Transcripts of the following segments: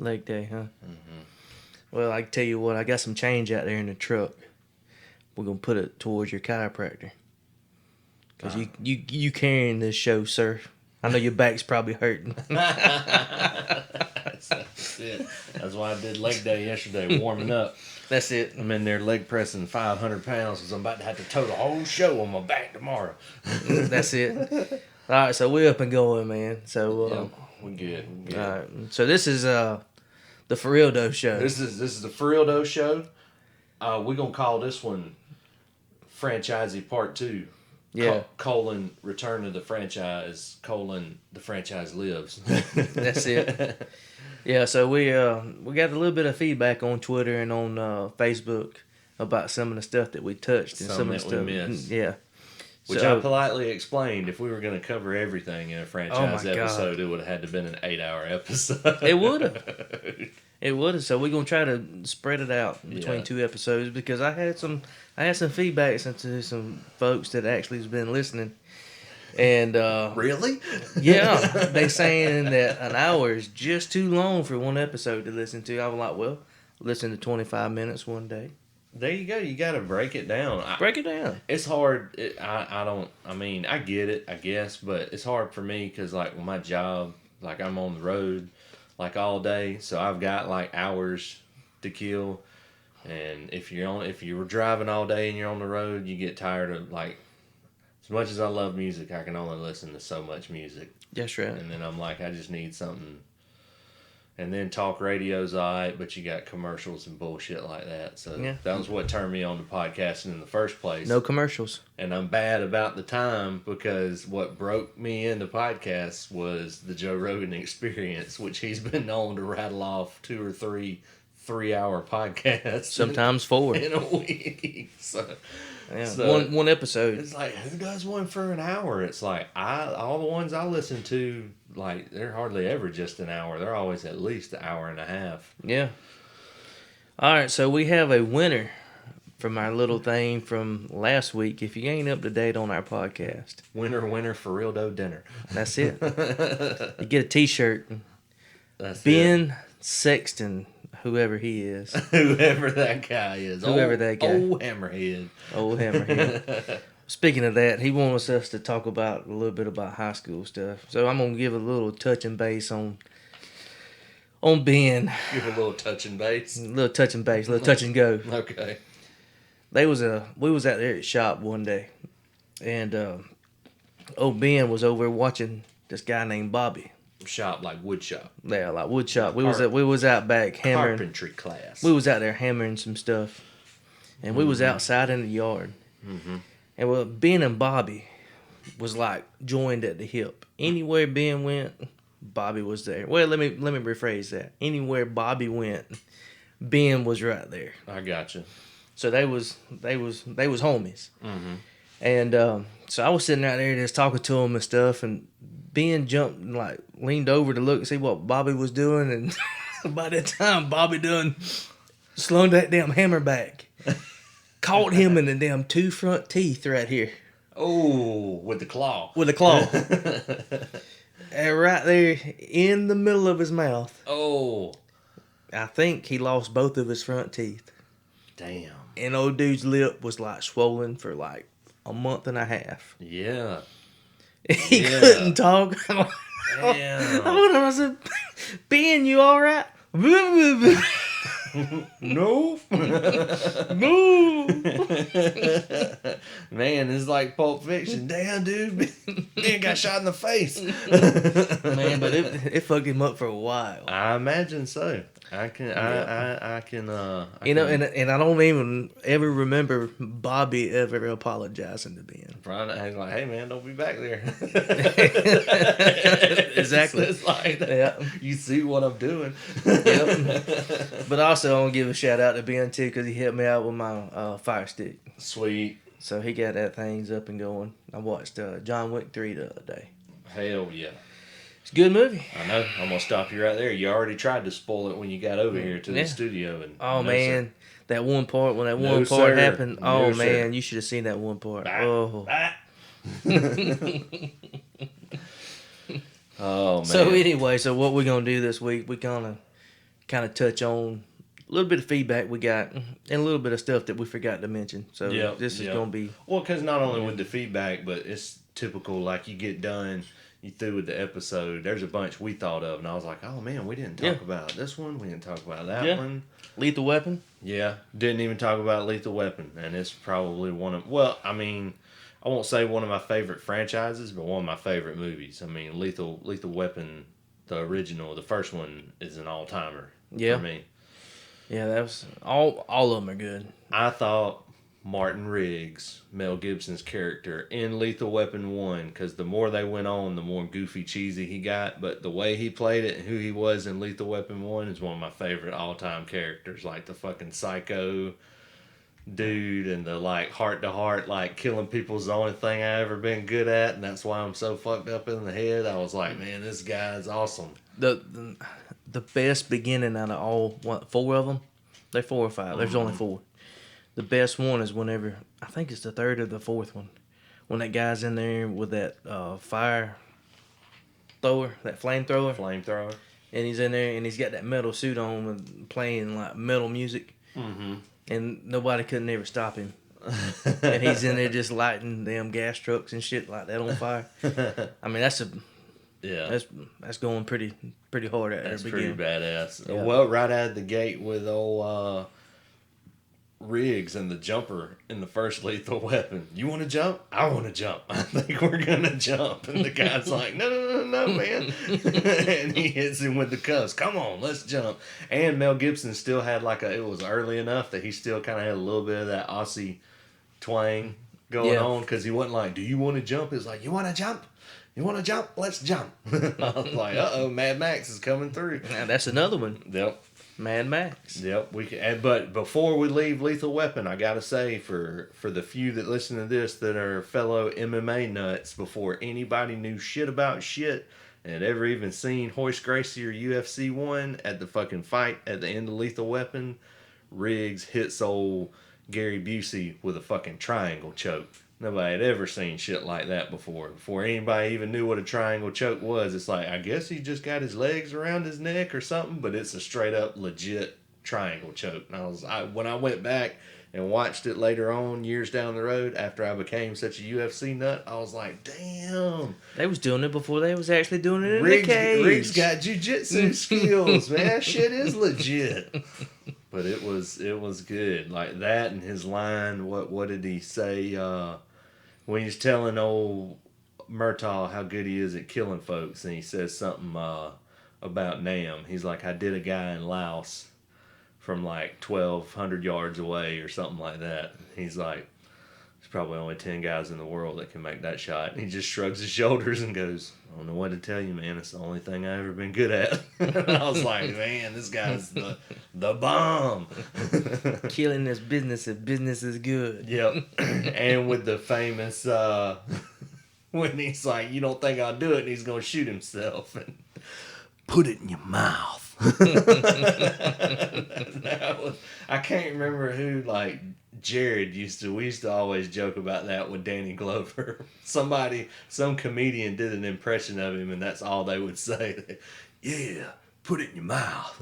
Leg day, huh? Mm-hmm. Well, I can tell you what, I got some change out there in the truck. We're going to put it towards your chiropractor. Because you carrying this show, sir. I know your back's probably hurting. That's it. That's why I did leg day yesterday, warming up. That's it. I'm in there leg pressing 500 pounds because I'm about to have to tote a whole show on my back tomorrow. That's it. All right, so we're up and going, man. So we're good. All right. So this is the For Real Dough Show. This is the For Real Dough Show. We're gonna call this one Franchizey Part 2. Yeah. Colon Return of the Franchise. Colon The Franchise Lives. That's it. Yeah. So we got a little bit of feedback on Twitter and on Facebook about some of the stuff that we touched and some of the stuff we missed. Yeah. Which I politely explained, if we were going to cover everything in a franchise episode, it would have had to been an 8-hour episode. It would have. It would have. So we're gonna try to spread it out between 2 episodes because I had some feedback to some folks that actually has been listening, and really, yeah, they saying that an hour is just too long for one episode to listen to. I was like, well, listen to 25 minutes one day. There you go. You got to break it down. Break it down. It's hard. I mean, I get it, I guess, but it's hard for me because, like, with my job, like, I'm on the road, like, all day. So I've got, like, hours to kill. And if you were driving all day and you're on the road, you get tired of, like, as much as I love music, I can only listen to so much music. That's right. And then I'm like, I just need something. And then talk radio's alright, but you got commercials and bullshit like that. So that was what turned me on to podcasting in the first place. No commercials. And I'm bad about the time because what broke me into podcasts was the Joe Rogan Experience, which he's been known to rattle off 2 or 3 3-hour podcasts. Sometimes 4. In a week. So one episode. It's like, who does one for an hour? It's like, all the ones I listen to, like, they're hardly ever just an hour. They're always at least an hour and a half. Yeah. All right, so we have a winner from our little thing from last week. If you ain't up to date on our podcast. Winner for Real Dough Dinner. That's it. You get a t-shirt. That's Ben Sexton, whoever he is. Whoever that guy is. Whoever that guy. Old Hammerhead. Old Hammerhead. Speaking of that, he wants us to talk about a little bit about high school stuff. So I'm going to give a little touch and base on Ben. Give a little touch and base? A little touch and base, a little touch and go. Okay. We was out there at shop one day, and old Ben was over watching this guy named Bobby. Shop, like wood shop. Yeah, like wood shop. We was out back hammering. Carpentry class. We was out there hammering some stuff, and we was outside in the yard. Mm-hmm. And well, Ben and Bobby was like joined at the hip. Anywhere Ben went, Bobby was there. Well, let me rephrase that. Anywhere Bobby went, Ben was right there. I gotcha. So they was homies. Mm-hmm. And so I was sitting out there just talking to him and stuff, and Ben jumped and like leaned over to look and see what Bobby was doing, and by that time Bobby done slung that damn hammer back. Caught him in the damn 2 front teeth right here. Oh, with the claw. With the claw. And right there in the middle of his mouth. Oh. I think he lost both of his front teeth. Damn. And old dude's lip was like swollen for like a month and a half. Yeah. He couldn't talk. Damn. I said, Ben, you all right? No. No. Man, it's like Pulp Fiction. Damn, dude. Man got shot in the face. Man, but it fucked him up for a while. I imagine so. I can. You know, and I don't even ever remember Bobby ever apologizing to Ben. Brian, like, hey man, don't be back there. Exactly. It's like that. Yeah. You see what I'm doing. Yep. But also, I want to give a shout out to Ben too because he helped me out with my Fire Stick. Sweet. So he got that things up and going. I watched John Wick 3 the other day. Hell yeah. It's a good movie. I know. I'm going to stop you right there. You already tried to spoil it when you got over here to the studio. And man. Sir. That one part, when that one part happened. Oh, man. You should have seen that one part. Oh. Oh, man. So, anyway, what we're going to do this week, we kind of kind of touch on a little bit of feedback we got and a little bit of stuff that we forgot to mention. So this is going to be... Well, because not only with the feedback, but it's typical, like you get done, you through with the episode, there's a bunch we thought of, and I was like, oh man, we didn't talk about this one, we didn't talk about that one. Lethal Weapon? Yeah, didn't even talk about Lethal Weapon, and it's probably one of, well, I mean, I won't say one of my favorite franchises, but one of my favorite movies. I mean, Lethal Weapon, the original, the first one is an all-timer for me. Yeah, that was all of them are good. I thought Martin Riggs, Mel Gibson's character in Lethal Weapon 1, because the more they went on, the more goofy, cheesy he got, but the way he played it and who he was in Lethal Weapon 1 is one of my favorite all-time characters, like the fucking psycho dude and the like heart-to-heart, like killing people's the only thing I ever been good at, and that's why I'm so fucked up in the head. I was like, man, this guy is awesome. The best beginning out of all, four of them? They're 4 or 5. There's only 4. The best one is whenever, I think it's the third or the fourth one, when that guy's in there with that fire thrower, that flamethrower. And he's in there and he's got that metal suit on and playing like metal music. Mm-hmm. And nobody could never stop him. And he's in there just lighting them gas trucks and shit like that on fire. I mean, that's going pretty hard at That's the pretty beginning. badass. Yeah. Well, right out of the gate with old Riggs and the jumper in the first Lethal Weapon. You want to jump? I want to jump. I think we're gonna jump. And the guy's like, no, man. And he hits him with the cuffs. Come on, let's jump. And Mel Gibson still had it was early enough that he still kind of had a little bit of that Aussie twang going on, because he wasn't like, do you want to jump? He was like, you want to jump? You want to jump? Let's jump. I was like, uh-oh, Mad Max is coming through. Now, that's another one. Yep. Mad Max. Yep. But before we leave Lethal Weapon, I got to say, for the few that listen to this that are fellow MMA nuts, before anybody knew shit about shit and had ever even seen Hoist Gracie or UFC 1 at the fucking fight at the end of Lethal Weapon, Riggs hits old Gary Busey with a fucking triangle choke. Nobody had ever seen shit like that before. Before anybody even knew what a triangle choke was, it's like, I guess he just got his legs around his neck or something, but it's a straight up legit triangle choke. And when I went back and watched it later on, years down the road, after I became such a UFC nut, I was like, damn. They was doing it before they was actually doing it in the cage. Riggs got jiu-jitsu skills, man. Shit is legit. But it was good. Like that and his line, what did he say? When he's telling old Murtaugh how good he is at killing folks, and he says something about Nam. He's like, I did a guy in Laos from like 1,200 yards away or something like that. He's like, there's probably only 10 guys in the world that can make that shot. And he just shrugs his shoulders and goes, I don't know what to tell you, man. It's the only thing I've ever been good at. And I was like, man, this guy's the bomb. Killing is business and business is good. Yep. And with the famous, when he's like, you don't think I'll do it, and he's going to shoot himself. And put it in your mouth. I can't remember who, like, Jared we used to always joke about that with Danny Glover. Some comedian did an impression of him, and that's all they would say. Yeah, put it in your mouth.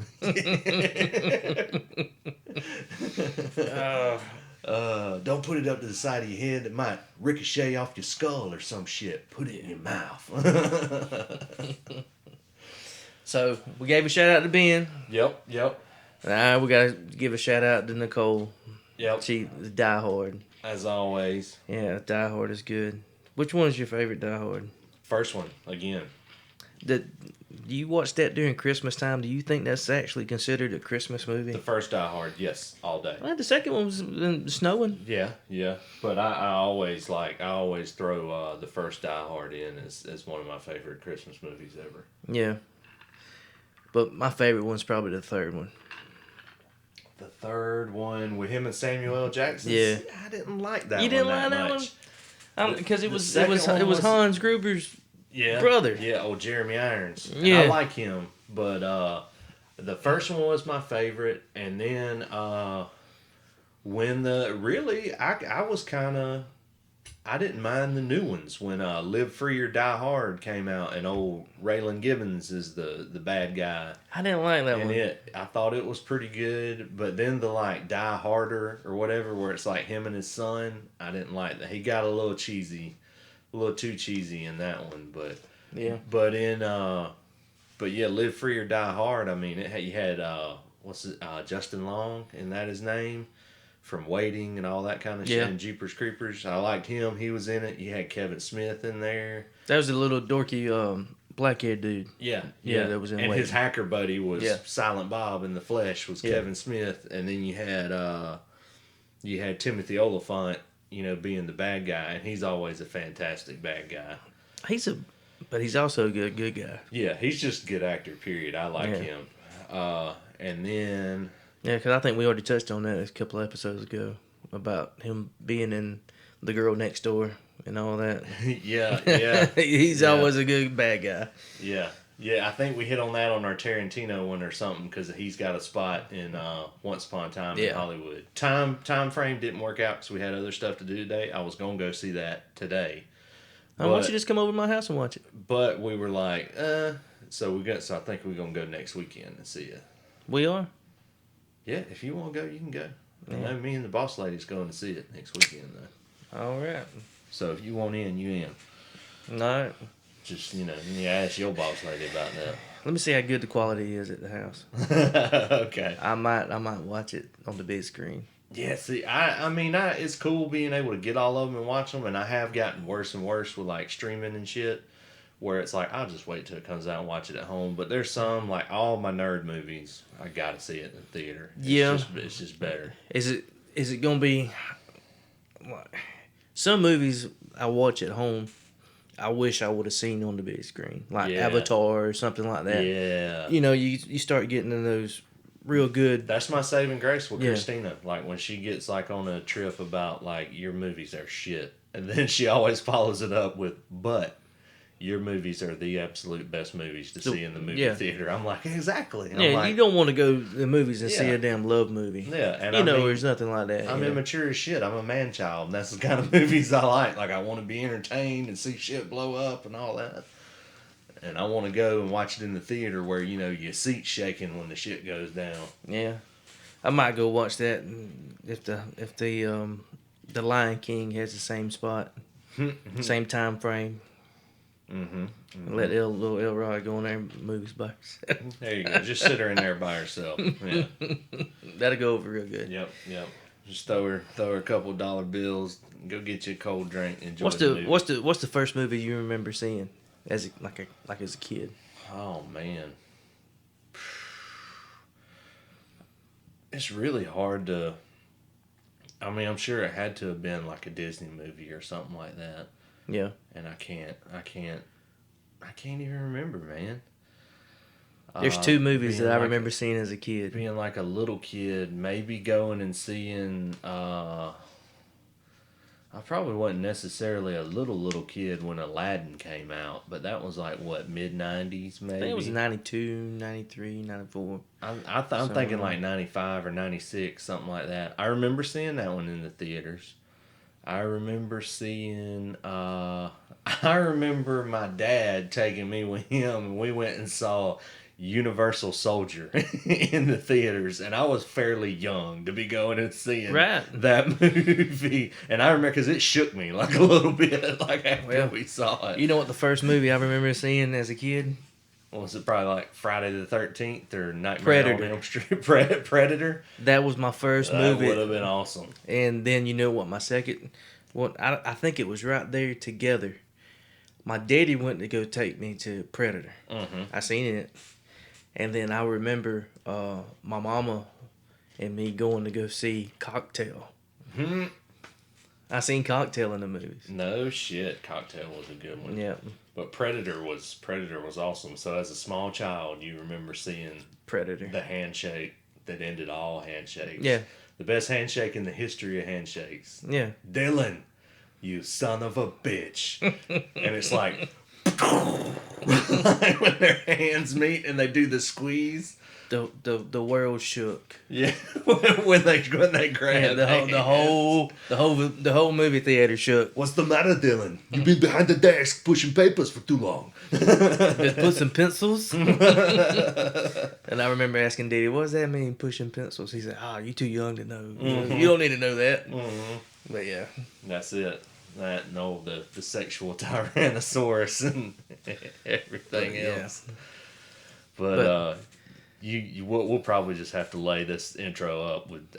Don't put it up to the side of your head. It might ricochet off your skull or some shit. Put it in your mouth. So, we gave a shout out to Ben. Yep. We got to give a shout out to Nicole. Yep. She's Die Hard. As always. Yeah, Die Hard is good. Which one is your favorite Die Hard? First one, again. Do you watch that during Christmas time? Do you think that's actually considered a Christmas movie? The first Die Hard, yes, all day. Well, the second one was snowing. Yeah. But I always throw the first Die Hard in as one of my favorite Christmas movies ever. Yeah. But my favorite one's probably the third one. The third one with him and Samuel L. Jackson. Yeah. See, I didn't like that one. You didn't like that one? Because it was Hans Gruber's brother. Yeah, old Jeremy Irons. Yeah. I like him, but the first one was my favorite, and then when I was kind of I didn't mind the new ones when Live Free or Die Hard came out, and old Raylan Gibbons is the bad guy. I didn't like that one. I thought it was pretty good, but then the like Die Harder or whatever, where it's like him and his son, I didn't like that. He got a little cheesy, a little too cheesy in that one. But Yeah. but in but yeah, Live Free or Die Hard. I mean, you had Justin Long, and that his name, from Waiting and all that kind of shit, and Jeepers Creepers. I liked him. He was in it. You had Kevin Smith in there. That was a little dorky black-haired dude. Yeah. That was in And Waiting. his hacker buddy was Silent Bob in the flesh, was Kevin Smith, and then you had Timothy Oliphant, being the bad guy, and he's always a fantastic bad guy. But he's also a good guy. Yeah, he's just a good actor, period. I like him. And then... Yeah, because I think we already touched on that a couple episodes ago about him being in The Girl Next Door and all that. yeah. He's always a good bad guy. Yeah. Yeah, I think we hit on that on our Tarantino one or something, because he's got a spot in Once Upon a Time in Hollywood. Time frame didn't work out because we had other stuff to do today. I was going to go see that today. Why don't you just come over to my house and watch it? But we were like, so I think we're going to go next weekend and see it. We are? Yeah, if you want to go, you can go. I know me and the boss lady's going to see it next weekend, though. All right. So if you want in, you in. All right. Just, you ask your boss lady about that. Let me see how good the quality is at the house. Okay. I might watch it on the big screen. Yeah, see, I mean, it's cool being able to get all of them and watch them, and I have gotten worse and worse with, like, streaming and shit, where it's like, I'll just wait till it comes out and watch it at home. But there's some, like, all my nerd movies, I gotta see it in the theater. It's just better. Is it gonna be... Some movies I watch at home, I wish I would have seen on the big screen. Like Avatar or something like that. Yeah. You start getting in those real good... That's my saving grace with Christina. Like, when she gets, like, on a trip about, like, your movies are shit. And then she always follows it up with, but... your movies are the absolute best movies to see in the movie theater. I'm like, exactly. And you don't want to go to the movies and see a damn love movie. Yeah, and there's nothing like that. I'm immature as shit. I'm a man child, and that's the kind of movies I like. Like, I want to be entertained and see shit blow up and all that. And I want to go and watch it in the theater where, your seat's shaking when the shit goes down. Yeah. I might go watch that if the Lion King has the same spot, same time frame. Mm-hmm. Let little Elrod go in there and movies by herself. There you go. Just sit her in there by herself. Yeah. That'll go over real good. Yep. Just throw her a couple dollar bills. Go get you a cold drink. Enjoy the movie. What's the first movie you remember seeing as a kid? Oh man, it's really hard to. I mean, I'm sure it had to have been like a Disney movie or something like that. Yeah. And I can't even remember, man. There's two movies that I remember seeing as a kid. Being like a little kid, maybe going and seeing, I probably wasn't necessarily a little kid when Aladdin came out, but that was like, what, mid-90s maybe? I think it was 92, 93, 94. I'm thinking like 95 or 96, something like that. I remember seeing that one in the theaters. I remember seeing, I remember my dad taking me with him, and we went and saw Universal Soldier in the theaters, and I was fairly young to be going and seeing that movie. And I remember, because it shook me like a little bit, like after we saw it. You know what the first movie I remember seeing as a kid? Was it probably like Friday the 13th or Nightmare on Elm Street? Predator? That was my first movie. That would have been awesome. And then you know what my second... Well, I think it was right there together. My daddy went to go take me to Predator. Mm-hmm. I seen it. And then I remember my mama and me going to go see Cocktail. Mm-hmm. I seen Cocktail in the movies. No shit. Cocktail was a good one. Yeah. But Predator was awesome. So as a small child, you remember seeing Predator, the handshake that ended all handshakes. Yeah. The best handshake in the history of handshakes. Yeah. Dylan, you son of a bitch. And it's like, Like when their hands meet and they do the squeeze. The world shook. Yeah, when they grab the whole movie theater shook. What's the matter, Dylan? You've been behind the desk pushing papers for too long. Just put some pencils. And I remember asking Daddy, what does that mean, pushing pencils? He said, you're too young to know. Mm-hmm. You don't need to know that. Mm-hmm. But yeah. That's it. That, no, the sexual Tyrannosaurus and everything else. But we'll probably just have to lay this intro up with.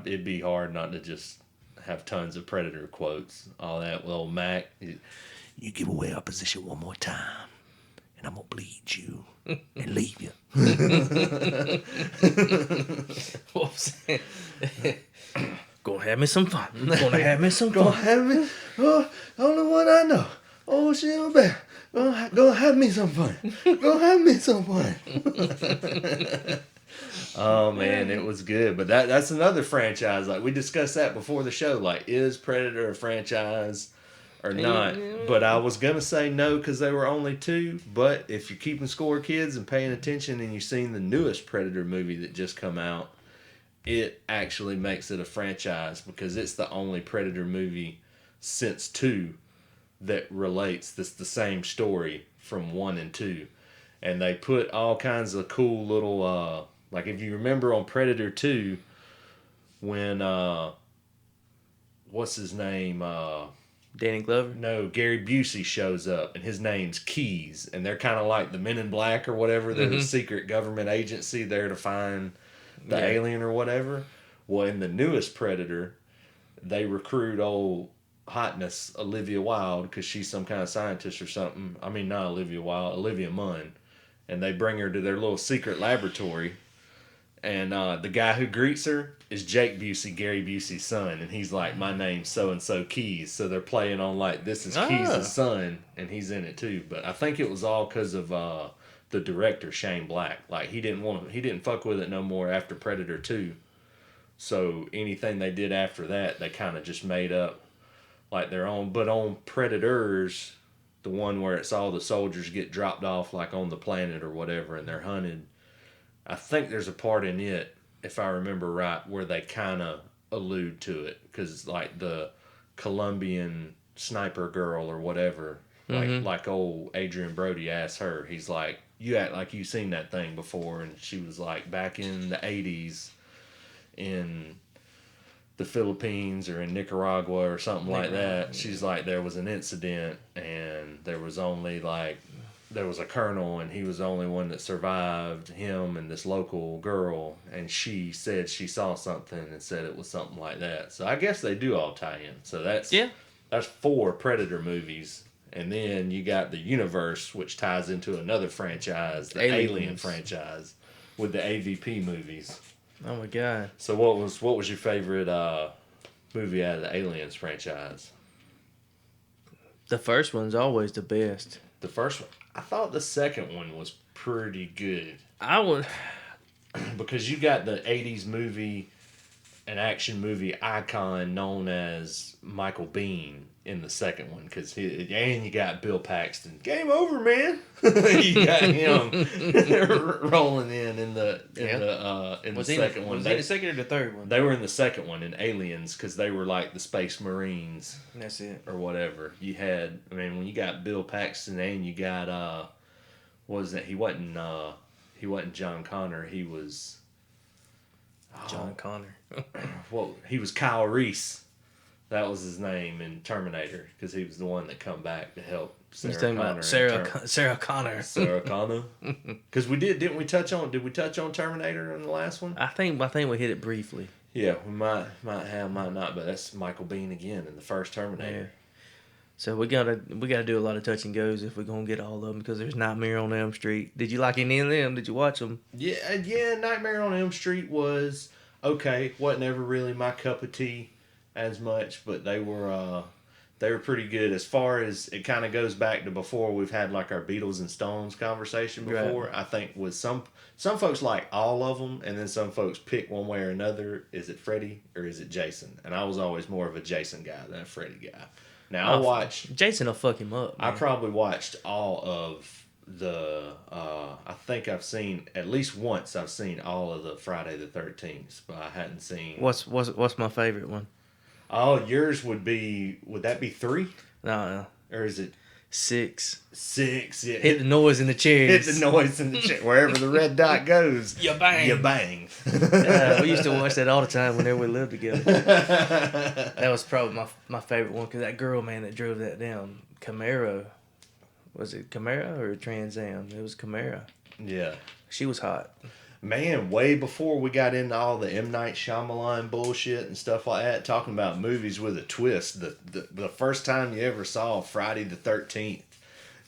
It'd be hard not to just have tons of Predator quotes. All that. Well, Mac, you give away our position one more time, and I'm gonna bleed you and leave you. Gonna have me some fun. Gonna have me some fun. Gonna have me. Oh, only one I know. Oh, shit, man. Gonna have me some fun. Gonna have me some fun. Oh man, it was good. But that's another franchise. Like we discussed that before the show. Like, is Predator a franchise or not? But I was gonna say no because they were only 2. But if you're keeping score, kids, and paying attention, and you've seen the newest Predator movie that just come out, it actually makes it a franchise because it's the only Predator movie since 2 that relates the same story from 1 and 2. And they put all kinds of cool little, like if you remember on Predator 2, when, what's his name? Danny Glover? No, Gary Busey shows up, and his name's Keys. And they're kind of like the Men in Black or whatever. They're the secret government agency there to find the alien or whatever. Well, in the newest Predator, they recruit old hotness Olivia Wilde because she's some kind of scientist or something. I mean, not Olivia Wilde, Olivia Munn. And they bring her to their little secret laboratory. And the guy who greets her is Jake Busey, Gary Busey's son. And he's like, my name's so-and-so Keys. So they're playing on like, this is Keys' son. And he's in it too. But I think it was all because of the director, Shane Black. Like, he didn't fuck with it no more after Predator 2. So anything they did after that, they kind of just made up like their own. But on Predators, the one where it's all the soldiers get dropped off like on the planet or whatever and they're hunted, I think there's a part in it, if I remember right, where they kind of allude to it. Because like the Colombian sniper girl or whatever, like old Adrian Brody asked her, he's like, you act like you've seen that thing before. And she was like, back in the 80s in the Philippines or in Nicaragua or something like that. She's like, there was an incident and there was only like, there was a colonel and he was the only one that survived, him and this local girl. And she said she saw something and said it was something like that. So I guess they do all tie in. So that's 4 Predator movies. And then you got the universe, which ties into another franchise, the Alien franchise, with the AVP movies. Oh my god! So what was your favorite movie out of the Aliens franchise? The first one's always the best. The first one, I thought the second one was pretty good. I would, because you got the '80s movie, an action movie icon known as Michael Biehn in the second one, and you got Bill Paxton. Game over, man. You got him rolling in the second one. Was it the second or the third one? They were in the second one in Aliens because they were like the Space Marines. That's it. Or whatever. You had, I mean, when you got Bill Paxton and you got what was that? He wasn't John Connor. He was John Connor. Well, he was Kyle Reese. That was his name in Terminator because he was the one that come back to help Sarah Connor. Sarah Connor. Sarah Connor. Because did we touch on Terminator in the last one? I think we hit it briefly. Yeah, we might have, might not, but that's Michael Biehn again in the first Terminator. Yeah. So we gotta do a lot of touch and goes if we're gonna get all of them because there's Nightmare on Elm Street. Did you like any of them? Did you watch them? Yeah. Nightmare on Elm Street was okay. Wasn't ever really my cup of tea as much, but they were pretty good. As far as it kind of goes back to before we've had like our Beatles and Stones conversation before. Right. I think with some folks like all of them, and then some folks pick one way or another. Is it Freddie or is it Jason? And I was always more of a Jason guy than a Freddie guy. Now I watched. Jason will fuck him up. Man. I probably watched all of the. I think I've seen at least once. I've seen all of the Friday the 13th, but I hadn't seen. What's my favorite one? Oh, yours would be. Would that be 3? No. Or is it 6? 6? Yeah. Hit the noise in the chairs. Hit the noise in the chair. Wherever the red dot goes, you bang. You bang. We used to watch that all the time whenever we lived together. That was probably my favorite one because that girl, man, that drove that down Camaro. Was it Camaro or Trans Am? It was Camaro. Yeah. She was hot. Man, way before we got into all the M. Night Shyamalan bullshit and stuff like that, talking about movies with a twist, the first time you ever saw Friday the 13th,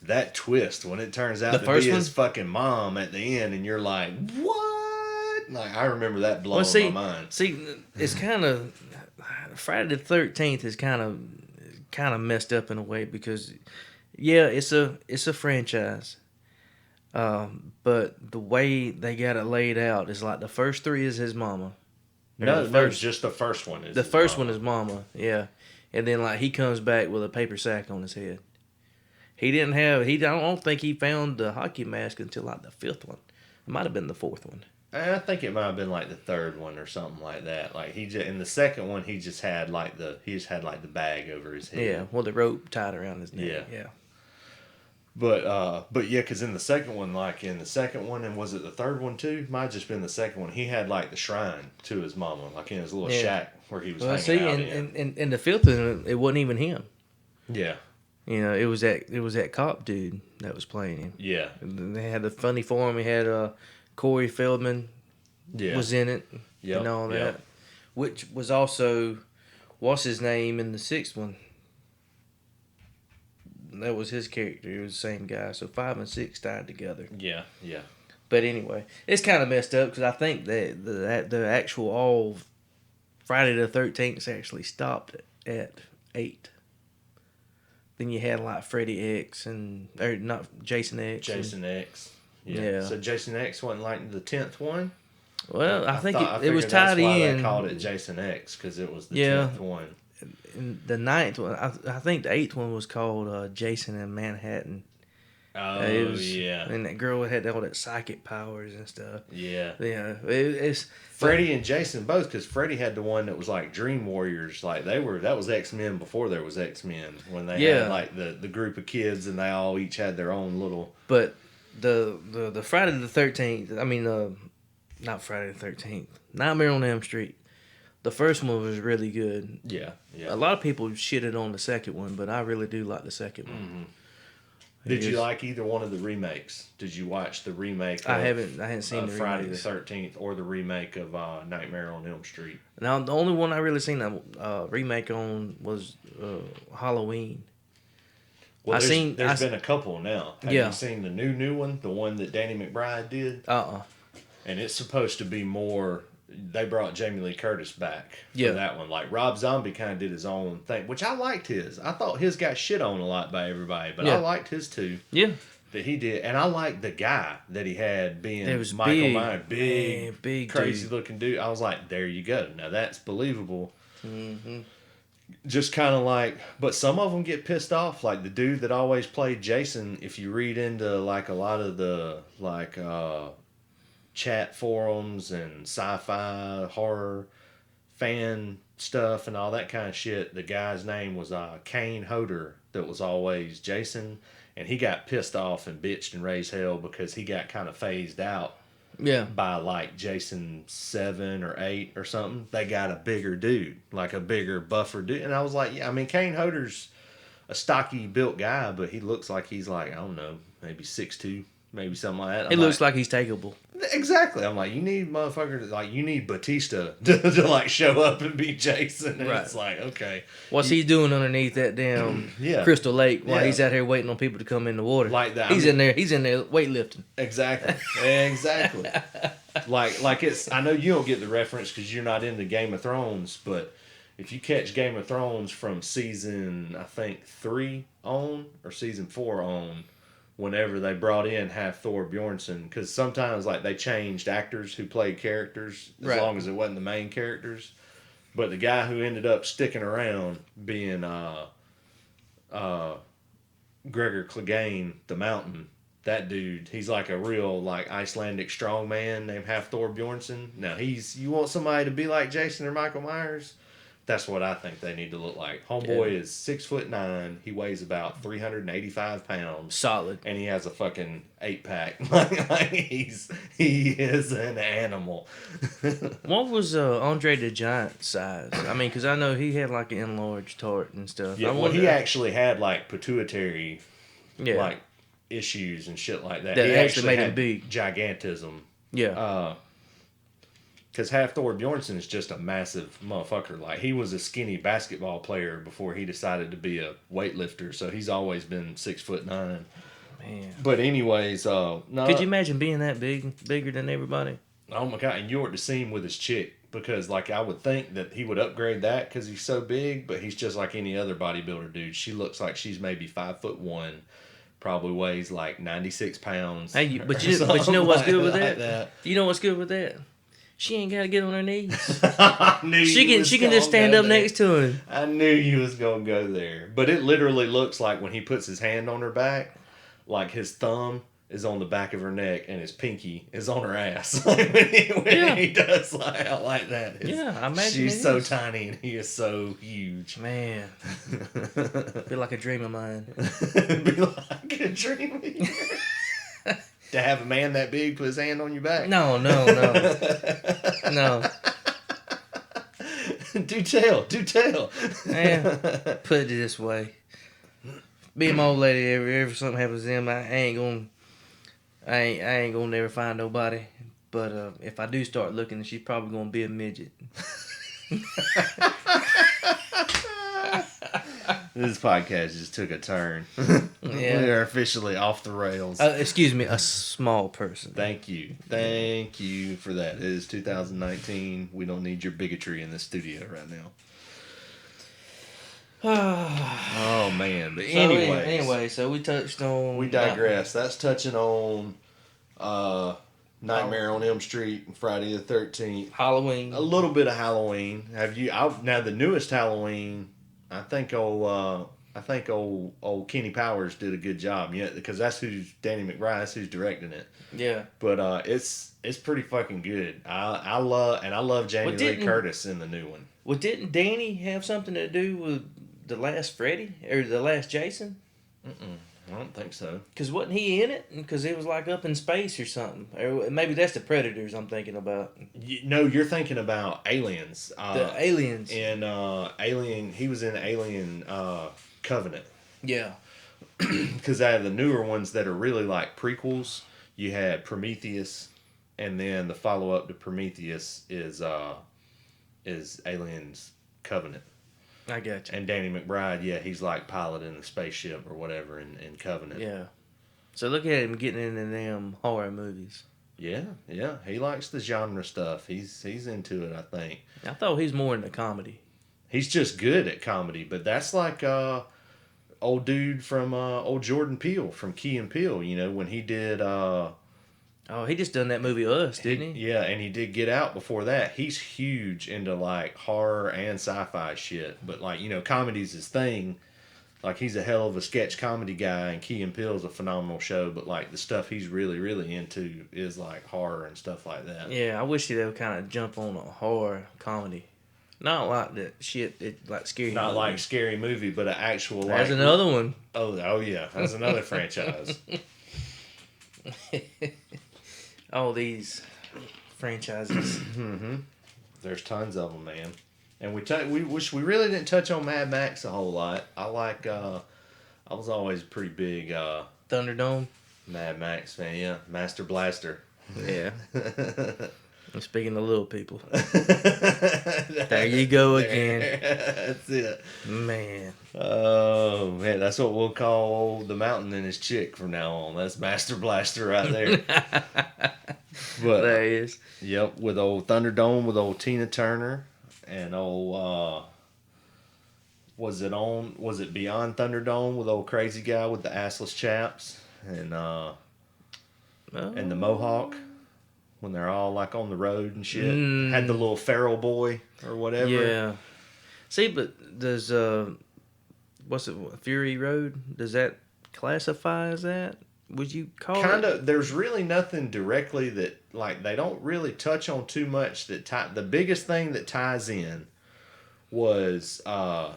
that twist, when it turns out to be his fucking mom at the end, and you're like, what? Like, I remember that blowing my mind. See, it's kind of, Friday the 13th is kind of messed up in a way because, yeah, it's a franchise. But the way they got it laid out is like the first 3 is his mama. No, just the first one is. The first one is mama, yeah, and then like he comes back with a paper sack on his head. I don't think he found the hockey mask until like the 5th one. It might have been the 4th one. I think it might have been like the 3rd one or something like that. Like in the 2nd one, he just had like the bag over his head. Yeah, well, the rope tied around his neck. Yeah. But yeah, because in the second one, and was it the 3rd one too? Might have just been the 2nd one. He had like the shrine to his mama, like in his little shack where he was hanging out in the 5th one, it wasn't even him. Yeah. You know, it was that cop dude that was playing him. Yeah. And they had the funny for him. He had Corey Feldman was in it and all that, which was also what's his name in the 6th one. That was his character. He was the same guy. So 5 and 6 tied together. Yeah, yeah. But anyway, it's kind of messed up because I think that the actual all Friday the 13th actually stopped at 8. Then you had like Freddy X or not Jason X. Jason X. Yeah. So Jason X wasn't like the 10th one. Well, I think it was tied in. That's why they called it Jason X because it was the 10th one. And the 9th one, I think the 8th one was called Jason in Manhattan. Oh, yeah. And that girl had all that psychic powers and stuff. Yeah. Yeah. It's Freddy and Jason both, because Freddy had the one that was like Dream Warriors. Like that was X-Men before there was X-Men. When they had like the group of kids and they all each had their own little. But the Friday the 13th, I mean, not Friday the 13th, Nightmare on Elm Street. The first one was really good. Yeah, yeah. A lot of people shitted on the second one, but I really do like the second one. Mm-hmm. Did you like either one of the remakes? Did you watch the remake? I hadn't seen the Friday the 13th or the remake of Nightmare on Elm Street. Now the only one I really seen a remake on was Halloween. Well, there's been a couple now. Have you seen the new one, the one that Danny McBride did? And it's supposed to be more. They brought Jamie Lee Curtis back for that one. Like Rob Zombie kind of did his own thing, which I liked his. I thought his got shit on a lot by everybody, but I liked his too. Yeah, that he did, and I liked the guy that he had being Michael Myers, big crazy dude. Looking dude. I was like, there you go. Now that's believable. Mm-hmm. Just kind of like, but some of them get pissed off. Like the dude that always played Jason. If you read into like a lot of the chat forums and sci-fi horror fan stuff and all that kind of shit, the guy's name was Kane Hodder that was always Jason, and he got pissed off and bitched and raised hell because he got kind of phased out by like Jason 7 or 8 or something. They got a bigger dude, like a bigger buffer dude, and I was like, yeah, I mean Kane Hodder's a stocky built guy, but he looks like he's like, I don't know, maybe 6'2", maybe something like that. He looks like he's takeable. Exactly. I'm like, you need motherfuckers, like, you need Batista to like show up and be Jason. And it's like, okay. What's he doing underneath that damn Crystal Lake while he's out here waiting on people to come in the water? Like that. He's in there weightlifting. Exactly. Exactly. like it's, I know you don't get the reference because you're not into Game of Thrones, but if you catch Game of Thrones from season, I think 3 on, or season 4 on, whenever they brought in Thor Bjornsson, because sometimes like they changed actors who played characters as long as it wasn't the main characters. But the guy who ended up sticking around being Gregor Clegane, the Mountain. That dude, he's like a real like Icelandic strongman named Hafthor Bjornsson. Now you want somebody to be like Jason or Michael Myers? That's what I think they need to look like. Homeboy is 6'9". He weighs about 385 pounds. Solid. And he has a fucking 8-pack. like he is an animal. What was Andre the Giant size? I mean, because I know he had like an enlarged heart and stuff. Yeah, well, he actually had like pituitary like issues and shit like that. That he actually made had him big. Gigantism. Yeah. Because Hafthor Bjornsson is just a massive motherfucker. Like, he was a skinny basketball player before he decided to be a weightlifter. So he's always been 6'9". Man. But anyways, no. Could you imagine being that bigger than everybody? Oh my God! And you ought to see him with his chick, because like I would think that he would upgrade that because he's so big. But he's just like any other bodybuilder dude. She looks like she's maybe 5'1". Probably weighs like 96 pounds. Hey, but you know what's good with that? You know what's good with that? She ain't got to get on her knees. She can just stand up next to him. I knew you was going to go there. But it literally looks like when he puts his hand on her back, like his thumb is on the back of her neck and his pinky is on her ass. when he does like that. I imagine she's so tiny and he is so huge. Man. Be like a dream of mine. Be like a dream of yours. To have a man that big put his hand on your back? No. Do tell. Man, put it this way. Being my old lady, if something happens to him, I ain't gonna never find nobody. But if I do start looking, she's probably gonna be a midget. This podcast just took a turn. We are officially off the rails. Excuse me, a small person. Thank you for that. It is 2019. We don't need your bigotry in the studio right now. Oh man! But anyway, so we touched on. We digress. That's touching on Nightmare on Elm Street and Friday the 13th. Halloween. A little bit of Halloween. Have you? Now the newest Halloween. I think old Kenny Powers did a good job. Yeah, because that's Danny McBride. That's who's directing it. Yeah. But it's pretty fucking good. I love Jamie Lee Curtis in the new one. Well, didn't Danny have something to do with the last Freddy or the last Jason? I don't think so. Because wasn't he in it? Because it was like up in space or something. Or maybe that's the Predators I'm thinking about. No, you're thinking about Aliens. The Aliens. In Alien, he was in Alien Covenant. Yeah. Because out of the newer ones that are really like prequels, you had Prometheus, and then the follow-up to Prometheus is Aliens Covenant. I got you. And Danny McBride, he's like piloting the spaceship or whatever in Covenant. Yeah. So look at him getting into them horror movies. Yeah. He likes the genre stuff. He's into it, I think. I thought he's more into comedy. He's just good at comedy, but that's like old dude from old Jordan Peele from Key and Peele, when he did he just done that movie Us, didn't he? Yeah, and he did Get Out before that. He's huge into like horror and sci-fi shit, but like, comedy's his thing. Like, he's a hell of a sketch comedy guy, and Key and Peele's a phenomenal show, but like the stuff he's really, really into is like horror and stuff like that. Yeah, I wish they would kind of jump on a horror comedy. Not like that shit, like Scary Movie. Not like Scary Movie, but an actual like... There's another one. Oh yeah, that's another franchise. All these franchises. Mm-hmm. There's tons of them, man. And we really didn't touch on Mad Max a whole lot. I was always a pretty big Thunderdome. Mad Max fan. Yeah, Master Blaster. Yeah. I'm speaking to little people. There you go again. That's it. Man. Oh, man. That's what we'll call the Mountain and his chick from now on. That's Master Blaster right there. But, there he is. Yep, with old Thunderdome, with old Tina Turner, and old, was it Beyond Thunderdome with old crazy guy with the assless chaps, and the Mohawk? When they're all like on the road and shit. Had the little feral boy or whatever. Yeah. See, but there's what's it? Fury Road? Does that classify as that? Would you call Kind it? of. There's really nothing directly that like they don't really touch on too much. The biggest thing that ties in was I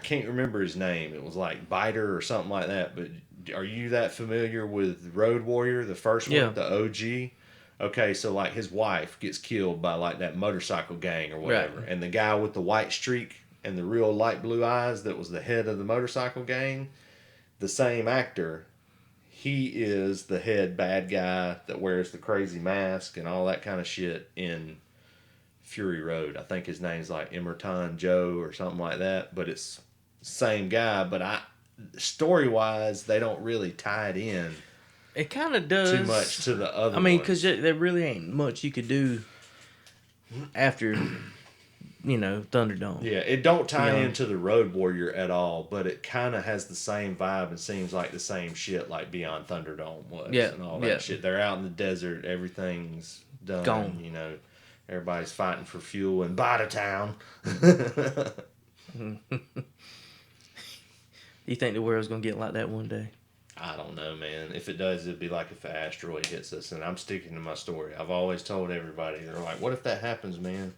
can't remember his name. It was like Biter or something like that. But are you that familiar with Road Warrior, the first Yeah. one, the OG? Okay, so like his wife gets killed by like that motorcycle gang or whatever, Right. and the guy with the white streak and the real light blue eyes that was the head of the motorcycle gang, the same actor. He is the head bad guy that wears the crazy mask and all that kind of shit in Fury Road. I think his name's like Emerton Joe or something like that, but it's the same guy. But story wise, they don't really tie it in It kind of does too much to the other. I mean, ones. because there really ain't much you could do after, Thunderdome. Yeah, it don't tie Yeah. into the Road Warrior at all, but it kind of has the same vibe and seems like the same shit like Beyond Thunderdome was Yeah, and all that yeah. shit. They're out in the desert, everything's done. Gone. Everybody's fighting for fuel in Bada Town. You think the world's gonna get like that one day? I don't know, man. If it does, it'd be like if an asteroid hits us, and I'm sticking to my story. I've always told everybody, they're like, what if that happens, man?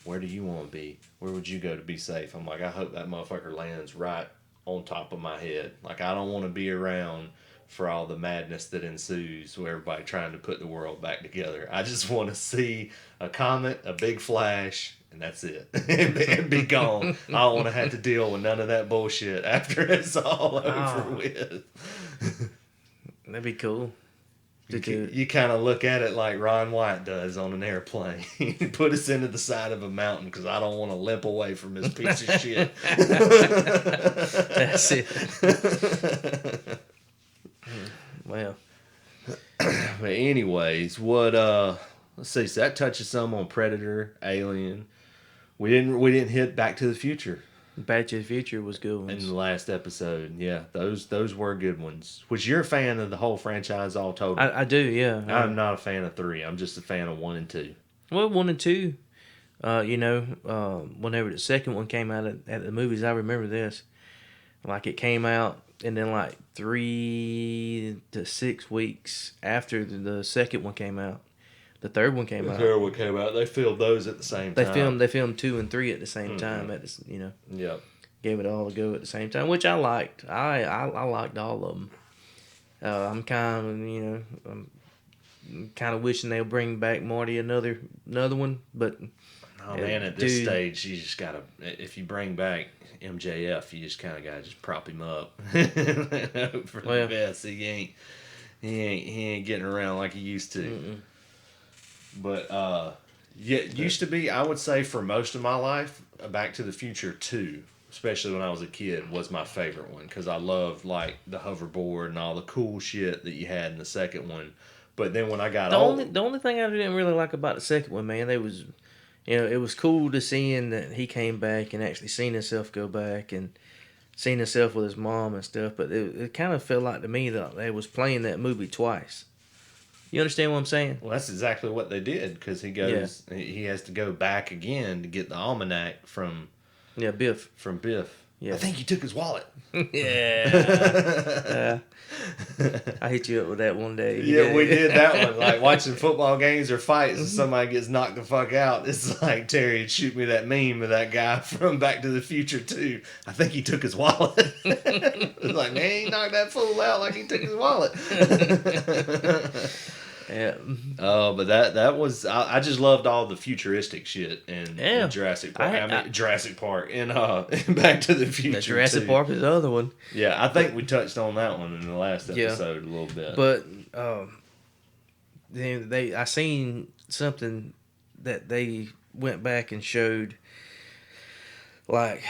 Where do you want to be? Where would you go to be safe? I'm like, I hope that motherfucker lands right on top of my head. Like, I don't want to be around for all the madness that ensues with everybody trying to put the world back together. I just want to see a comet, a big flash, and that's it. and be gone. I don't want to have to deal with none of that bullshit after it's all over with. That'd be cool. You kind of look at it like Ron White does on an airplane. Put us into the side of a mountain because I don't want to limp away from this piece of shit. That's it. Well, but anyways, what let's see. So that touches some on Predator, Alien. We didn't hit Back to the Future Back to the Future was good in ones. the last episode. Yeah, those were good ones. Was you're a fan of the whole franchise all total? I do, yeah. I'm not a fan of 3. I'm just a fan of 1 and 2. Well, 1 and 2. Whenever the second one came out at the movies, I remember this. Like, it came out, and then like 3 to 6 weeks after the second one came out, the third one came out. The third one came out. They filmed those at the same time. They filmed 2 and 3 at the same time. At this, Yep. gave it all a go at the same time, which I liked. I liked all of them. I'm kind of wishing they'll bring back Marty another one, but Oh man, at this stage, you just gotta. If you bring back MJF, you just kind of gotta just prop him up for the best. He ain't getting around like he used to. Mm-mm. But it used to be. I would say for most of my life, Back to the Future 2, especially when I was a kid, was my favorite one because I loved like the hoverboard and all the cool shit that you had in the second one. But then when I got old, the only thing I didn't really like about the second one, man, it was cool to seeing that he came back and actually seen himself go back and seen himself with his mom and stuff. But it kind of felt like to me that they was playing that movie twice. You understand what I'm saying? well, that's exactly what they did because he goes, he has to go back again to get the almanac from Biff. Biff. Yeah. I think he took his wallet. Yeah. I hit you up with that one day. Yeah, we did that one. Like watching football games or fights and somebody gets knocked the fuck out. It's like Terry shoot me that meme of that guy from Back to the Future 2. I think he took his wallet. It's like, man, he knocked that fool out like he took his wallet. Yeah. Oh, but that was I just loved all the futuristic shit in Jurassic Park. Jurassic Park and Back to the Future. Jurassic Park is the other one. Yeah, I think we touched on that one in the last episode a little bit. But I seen something that they went back and showed, like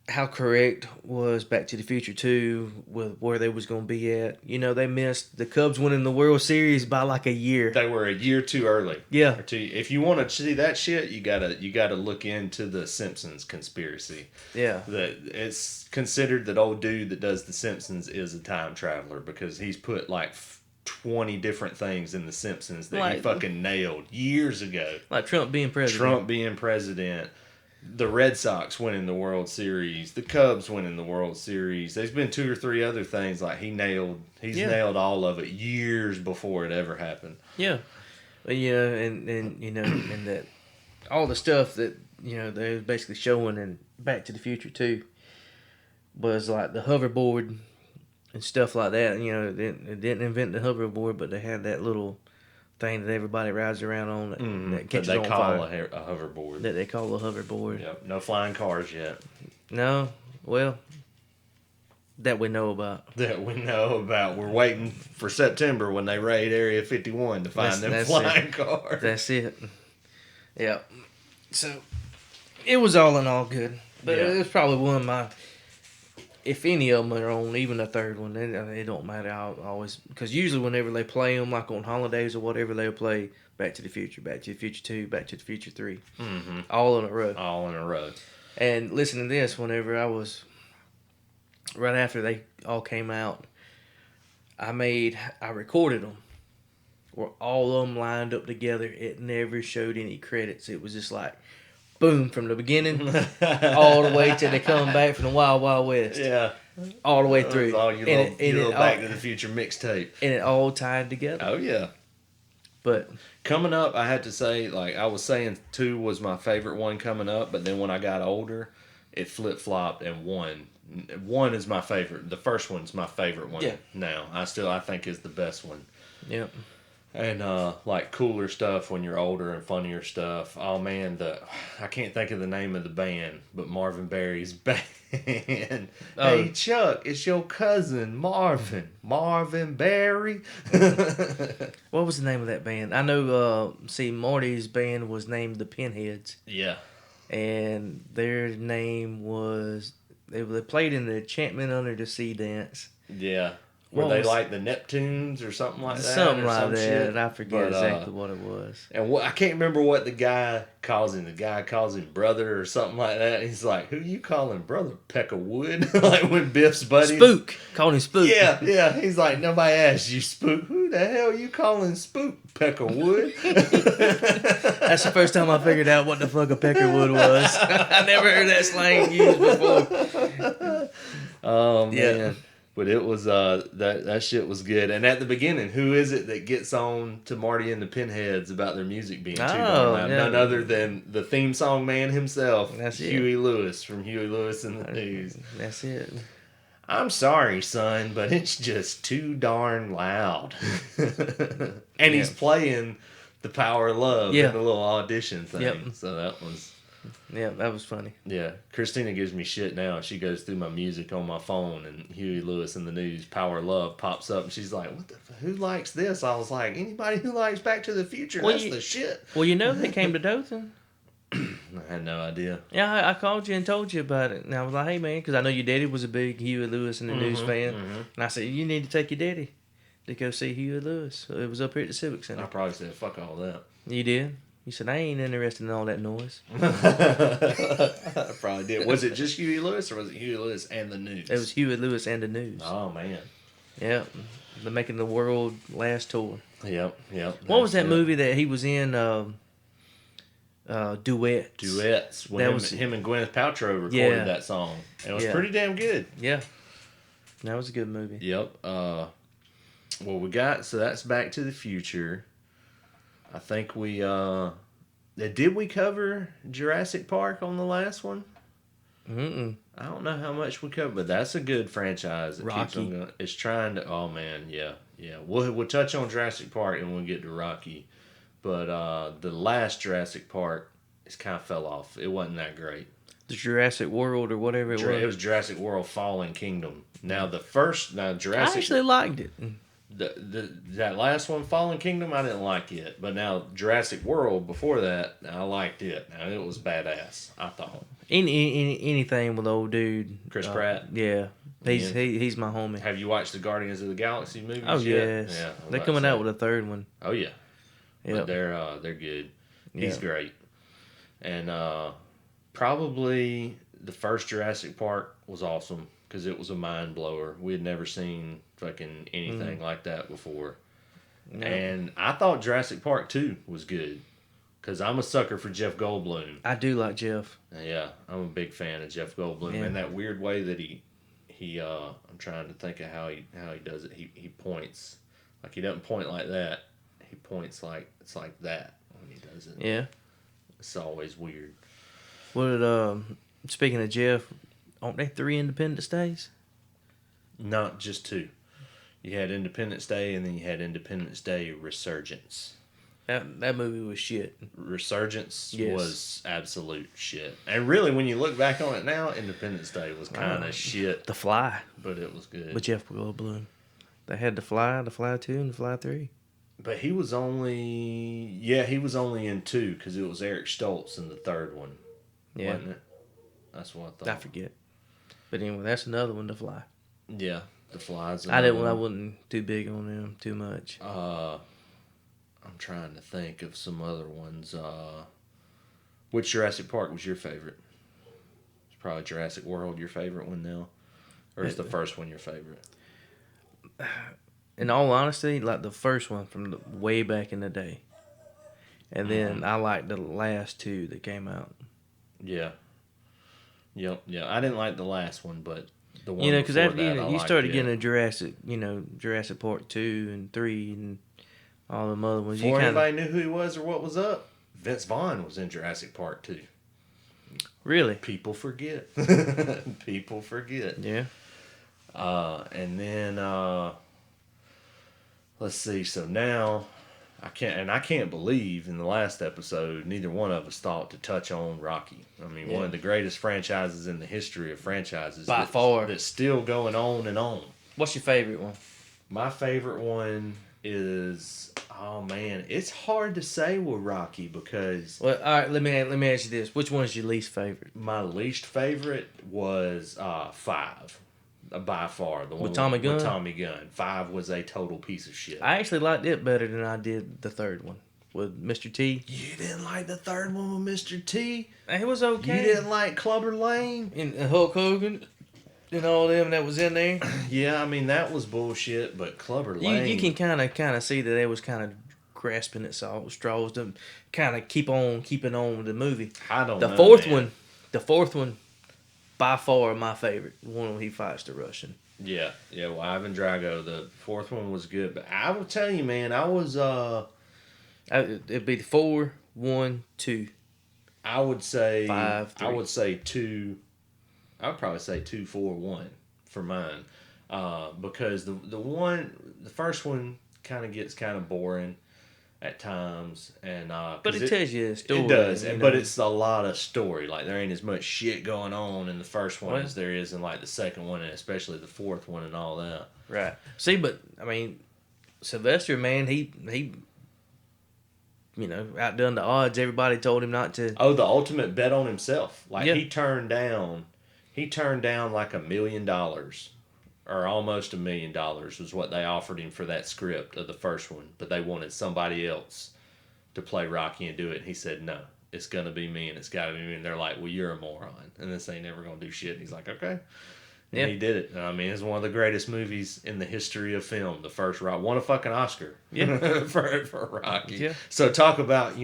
how correct was Back to the Future 2 with where they was going to be at. They missed the Cubs winning the World Series by like a year. They were a year too early. Yeah. If you want to see that shit, you gotta look into the Simpsons conspiracy. Yeah. That it's considered that old dude that does the Simpsons is a time traveler because he's put like 20 different things in the Simpsons that he fucking nailed years ago. Like Trump being president. the Red Sox winning the World Series, the Cubs winning the World Series. There's been 2 or 3 other things like he's nailed all of it years before it ever happened. Yeah. And you know, and that all the stuff that, you know, they was basically showing in Back to the Future too was like the hoverboard and stuff like that. You know, they didn't invent the hoverboard, but they had that little thing that everybody rides around on that catches on fire. That they call a hoverboard. That they call a hoverboard. Yep. No flying cars yet. No, well, that we know about. That we know about. We're waiting for September when they raid Area 51 to find them flying cars. That's it. Yeah. So, it was all in all good. But it was probably one of my... If any of them are on, even a third one, it don't matter. I'll always... Because usually whenever they play them, like on holidays or whatever, they'll play Back to the Future, Back to the Future 2, Back to the Future 3. Mm-hmm. All in a row. All in a row. And listen to this, whenever I was... Right after they all came out, I recorded them. Where all of them lined up together. It never showed any credits. It was just like... Boom, from the beginning, all the way till they come back from the Wild Wild West. Yeah. All the way through. All your little Back to the Future mixtape. And it all tied together. Oh, yeah. But coming up, I had to say, like I was saying, 2 was my favorite one coming up, but then when I got older, it flip-flopped and 1. 1 is my favorite. The first one's my favorite one now. I think is the best one. Yep. And like cooler stuff when you're older and funnier stuff. Oh man, I can't think of the name of the band, but Marvin Berry's band. Hey Chuck, it's your cousin Marvin Berry. What was the name of that band? I know. Marty's band was named the Pinheads. Yeah. And their name was they played in the Enchantment Under the Sea dance. Yeah. Were they like the Neptunes or something like that? Something like that. Shit. I forget exactly what it was. And I can't remember what the guy calls him. The guy calls him brother or something like that. He's like, who you calling brother? Peck of wood? Like when Biff's buddy. Spook. Called him Spook. Yeah. He's like, nobody asked you, Spook. Who the hell you calling Spook? Peck of wood? That's the first time I figured out what the fuck a peckerwood was. I never heard that slang used before. Oh, man. Yeah. But it was that shit was good. And at the beginning, who is it that gets on to Marty and the Pinheads about their music being too darn loud? Yeah. None other than the theme song man himself, Huey Lewis from Huey Lewis and the News. That's it. I'm sorry, son, but it's just too darn loud. And he's playing The Power of Love in the little audition thing. Yep. So that was... Yeah, that was funny. Yeah, Christina gives me shit now. She goes through my music on my phone, and Huey Lewis and the News, Power of Love, pops up, and she's like, who likes this? I was like, anybody who likes Back to the Future, that's the shit. Well, you know they came to Dothan. I had no idea. Yeah, I called you and told you about it. And I was like, hey, man, because I know your daddy was a big Huey Lewis and the News fan. Mm-hmm. And I said, you need to take your daddy to go see Huey Lewis. So it was up here at the Civic Center. I probably said, fuck all that. You did? You said, I ain't interested in all that noise. I probably did. Was it just Huey Lewis or was it Huey Lewis and the News? It was Huey Lewis and the News. Oh, man. Yep. They're making the world last tour. Yep. What was that movie that he was in? Duets. Duets. When him and Gwyneth Paltrow recorded that song. It was pretty damn good. Yeah. That was a good movie. Yep. So that's Back to the Future. I think we did we cover Jurassic Park on the last one? Mm-mm. I don't know how much we covered, but that's a good franchise. That keeps on going. It's trying to. Oh man, yeah. We'll touch on Jurassic Park and we'll get to Rocky, but the last Jurassic Park, it kind of fell off. It wasn't that great. The Jurassic World or whatever it was. It was Jurassic World: Fallen Kingdom. Now Jurassic. I actually liked it. That last one, Fallen Kingdom, I didn't like it. But now Jurassic World, before that, I liked it. Now it was badass, I thought. Anything with old dude Chris Pratt. Yeah, he's my homie. Have you watched the Guardians of the Galaxy movies? Oh yet? Yes, yeah. They're coming out with a third one. Oh yeah, but they're good. He's great, and probably the first Jurassic Park was awesome. Because it was a mind blower. We had never seen fucking anything like that before. No. And I thought Jurassic Park 2 was good. Because I'm a sucker for Jeff Goldblum. I do like Jeff. Yeah, I'm a big fan of Jeff Goldblum. And that weird way that he I'm trying to think of how he does it. He points. Like, he doesn't point like that. He points like, it's like that when he does it. Yeah. It's always weird. Speaking of Jeff, aren't they 3 Independence Days? Not just 2. You had Independence Day, and then you had Independence Day Resurgence. That movie was shit. Resurgence was absolute shit. And really, when you look back on it now, Independence Day was kind of shit. The Fly. But it was good. With Jeff Goldblum. They had The Fly 2, and The Fly 3. But he was only in 2, because it was Eric Stoltz in the third one. Yeah. Wasn't it? That's what I thought. I forget. But anyway, that's another one, The Fly. Yeah, The Fly's I wasn't too big on them too much. I'm trying to think of some other ones. Which Jurassic Park was your favorite? It's probably Jurassic World your favorite one now? Or is the first one your favorite? In all honesty, like the first one from way back in the day. And then I like the last 2 that came out. Yeah. Yep. Yeah. I didn't like the last one, but the one because after you started getting a Jurassic Park 2 and 3 and all them other ones. Before anybody knew who he was or what was up, Vince Vaughn was in Jurassic Park 2. Really? People forget. People forget. Yeah. And then let's see. So now I can't believe in the last episode neither one of us thought to touch on Rocky. I mean, one of the greatest franchises in the history of franchises by far, that's still going on and on. What's your favorite one? My favorite one is, oh man, it's hard to say with Rocky because. Well, all right, let me ask you this: which one is your least favorite? My least favorite was 5. By far, the one with Tommy Gunn. With Tommy Gunn. 5 was a total piece of shit. I actually liked it better than I did the third one with Mr. T. You didn't like the third one with Mr. T? It was okay. You didn't like Clubber Lane? And Hulk Hogan and all them that was in there. Yeah, I mean, that was bullshit, but Clubber Lane. You can kind of see that they was kind of grasping at straws to kind of keep on keeping on with the movie. I don't know. The fourth one, by far my favorite. The one when he fights the Russian. Yeah. Well, Ivan Drago. The fourth one was good, but I will tell you, man, I was it'd be 4, 1, 2. I would say 5, 3. I would say 2. I would probably say 2, 4, 1 for mine, because the first one kind of gets kind of boring at times, and but it tells you a story. It does, but it's a lot of story. Like, there ain't as much shit going on in the first one as there is in like the second one, and especially the fourth one and all that. Right. See, but I mean, Sylvester, man, he outdone the odds. Everybody told him not to. Oh, the ultimate bet on himself. Like, he turned down like $1 million. Or almost $1 million was what they offered him for that script of the first one. But they wanted somebody else to play Rocky and do it. And he said, no, it's going to be me and it's got to be me. And they're like, well, you're a moron. And this ain't never going to do shit. And he's like, okay. And he did it. I mean, it's one of the greatest movies in the history of film. The first Rocky. Won a fucking Oscar for Rocky. Yeah. So talk about,